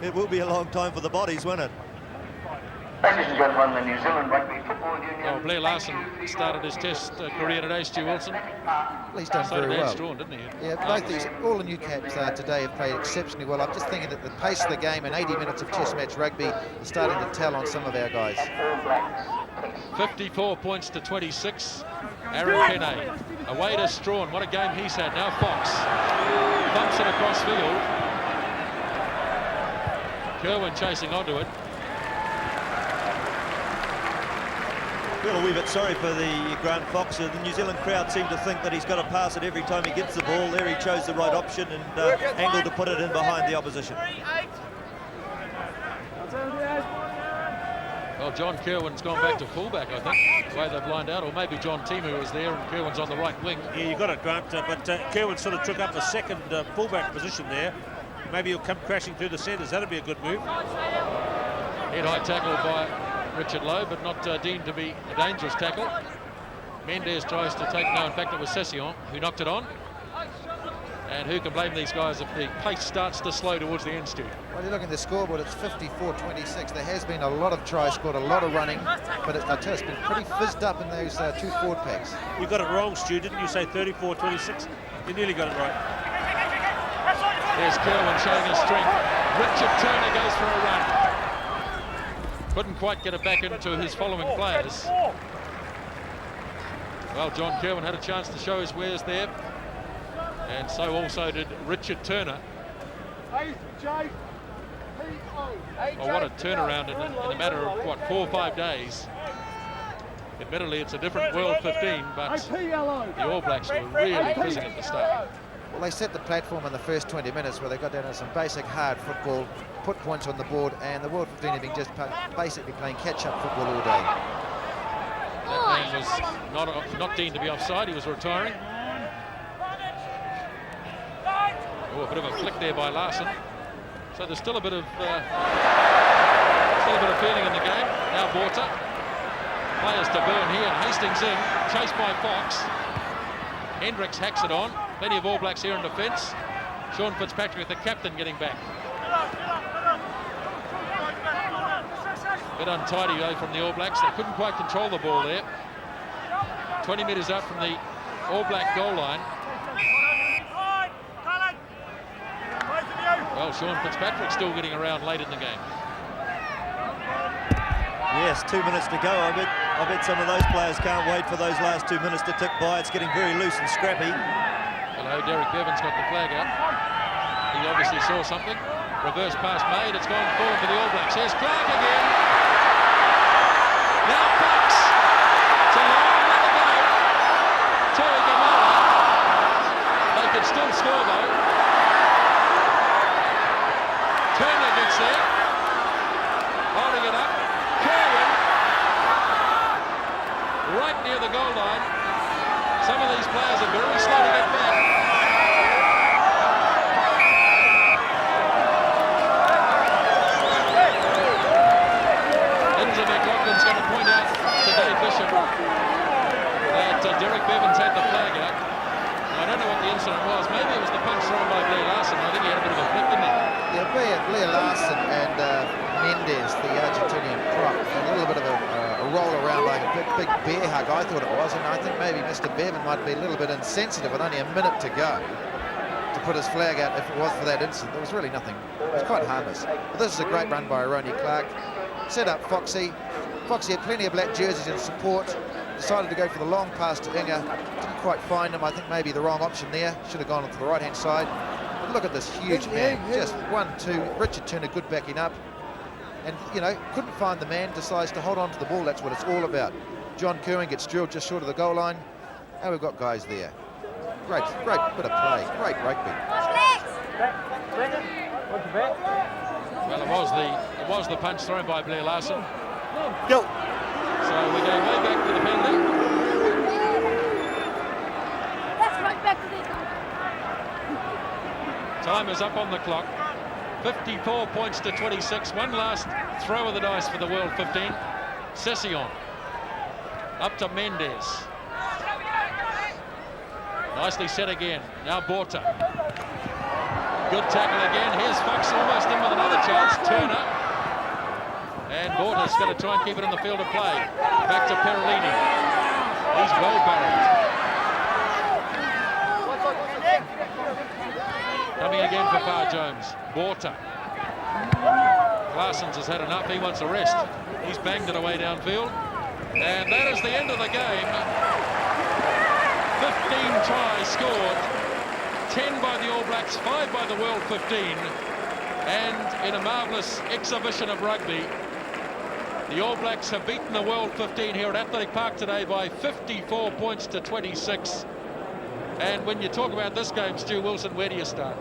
[SPEAKER 3] it will be a long time for the bodies, won't it?
[SPEAKER 7] Ladies and gentlemen, the New Zealand Rugby Football Union.
[SPEAKER 1] Well, Blair Larsen started his test career today, Stu Wilson.
[SPEAKER 2] Well, he's done
[SPEAKER 1] So
[SPEAKER 2] very
[SPEAKER 1] did
[SPEAKER 2] well.
[SPEAKER 1] Strachan, didn't he?
[SPEAKER 2] Yeah, both these, all the new caps today have played exceptionally well. I'm just thinking that the pace of the game and 80 minutes of test match rugby is starting to tell on some of our guys.
[SPEAKER 1] 54 points to 26. Aaron Pene. Away to Strachan. What a game he's had. Now Fox bumps it across field. Kerwin chasing onto it.
[SPEAKER 3] Feel a wee bit sorry for the Grant Fox. The New Zealand crowd seem to think that he's got to pass it every time he gets the ball. There he chose the right option and angled to put it in behind the opposition.
[SPEAKER 1] Well, John Kerwin's gone back to fullback, I think, the way they've lined out. Or maybe John Timu was there and Kerwin's on the right wing.
[SPEAKER 4] Yeah, you got it, Grant. But Kerwin sort of took up a second fullback position there. Maybe he'll come crashing through the centres. That'll be a good move.
[SPEAKER 1] Head-high tackle by Richard Lowe, but not deemed to be a dangerous tackle. Mendes tries to take, no, in fact it was Cecillon who knocked it on. And who can blame these guys if the pace starts to slow towards the end, Stu?
[SPEAKER 2] Well, you look at the scoreboard, it's 54-26. There has been a lot of tries scored, a lot of running, but I tell you, it's been pretty fizzed up in those 2 forward packs.
[SPEAKER 4] You got it wrong, Stu, didn't you say 34-26? You nearly got it right.
[SPEAKER 1] There's Kerwin showing his strength. Richard Turner goes for a run. Couldn't quite get it back into his following players. Well, John Kerwin had a chance to show his wares there. And so also did Richard Turner. Well, what a turnaround in a matter of, what, 4 or 5 days. Admittedly, it's a different World 15, but the All Blacks were really fizzing at the start.
[SPEAKER 2] Well, they set the platform in the first 20 minutes where they got down to some basic hard football, put points on the board, and the World 15 have been just basically playing catch-up football all day.
[SPEAKER 1] That man was not deemed to be offside. He was retiring. Oh, a bit of a flick there by Larsen. So there's still a bit of feeling in the game. Now Botha. Players to burn here, and Hastings in, chased by Fox. Hendriks hacks it on. Plenty of All Blacks here in defence. Sean Fitzpatrick, the captain, getting back. Bit untidy though from the All Blacks. They couldn't quite control the ball there. 20 metres out from the All Black goal line. Well, Sean Fitzpatrick still getting around late in the game.
[SPEAKER 3] Yes, 2 minutes to go. I bet some of those players can't wait for those last 2 minutes to tick by. It's getting very loose and scrappy.
[SPEAKER 1] Hello, Derek Bevan's got the flag out. He obviously saw something. Reverse pass made. It's gone forward for the All Blacks. Here's Clarke again. Now Fox. It's a long way to go. Tuigamala. They could still score though. by Blair Larsen. I think he had a bit of a flick in there.
[SPEAKER 2] Yeah, Blair Larsen and Mendes, the Argentinian prop, a little bit of a roll around, like a big bear hug, I thought it was, and I think maybe Mr. Bevan might be a little bit insensitive with only a minute to go to put his flag out. If it was for that incident, there was really nothing. It was quite harmless. But this is a great run by Clarke. Set up Foxy. Foxy had plenty of black jerseys in support. Decided to go for the long pass to Inga. Didn't quite find him. I think maybe the wrong option there. Should have gone to the right-hand side. But look at this huge man. Just 1-2. Richard Turner good backing up. And, you know, couldn't find the man. Decides to hold on to the ball. That's what it's all about. John Curran gets drilled just short of the goal line. And we've got guys there. Great bit of play. Great rugby.
[SPEAKER 1] Well, it was the punch thrown by Blair Larsen.
[SPEAKER 3] Go.
[SPEAKER 1] So we're going way back to the penalty.
[SPEAKER 8] That's right back to the
[SPEAKER 1] Time is up on the clock. 54 points to 26. One last throw of the dice for the World 15. Cecillon. Up to Mendes. Nicely set again. Now Botha. Good tackle again. Here's Fox almost in with another chance. Turner. And Botha's going to try and keep it in the field of play. Back to Perolini. He's well barreled. Coming again for Far Jones. Botha. Clarsons has had enough. He wants a rest. He's banged it away downfield. And that is the end of the game. 15 tries scored. 10 by the All Blacks, 5 by the World 15. And in a marvellous exhibition of rugby, the All Blacks have beaten the World 15 here at Athletic Park today by 54 points to 26. And when you talk about this game, Stu Wilson, where do you start?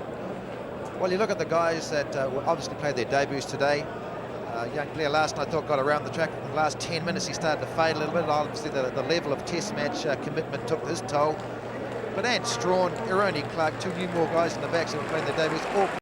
[SPEAKER 2] Well, you look at the guys that obviously played their debuts today. Young Blair Larsen, I thought, got around the track. In the last 10 minutes, he started to fade a little bit. Obviously, the level of test match commitment took his toll. But Strachan, Clarke, two new more guys in the backs who were playing their debuts, all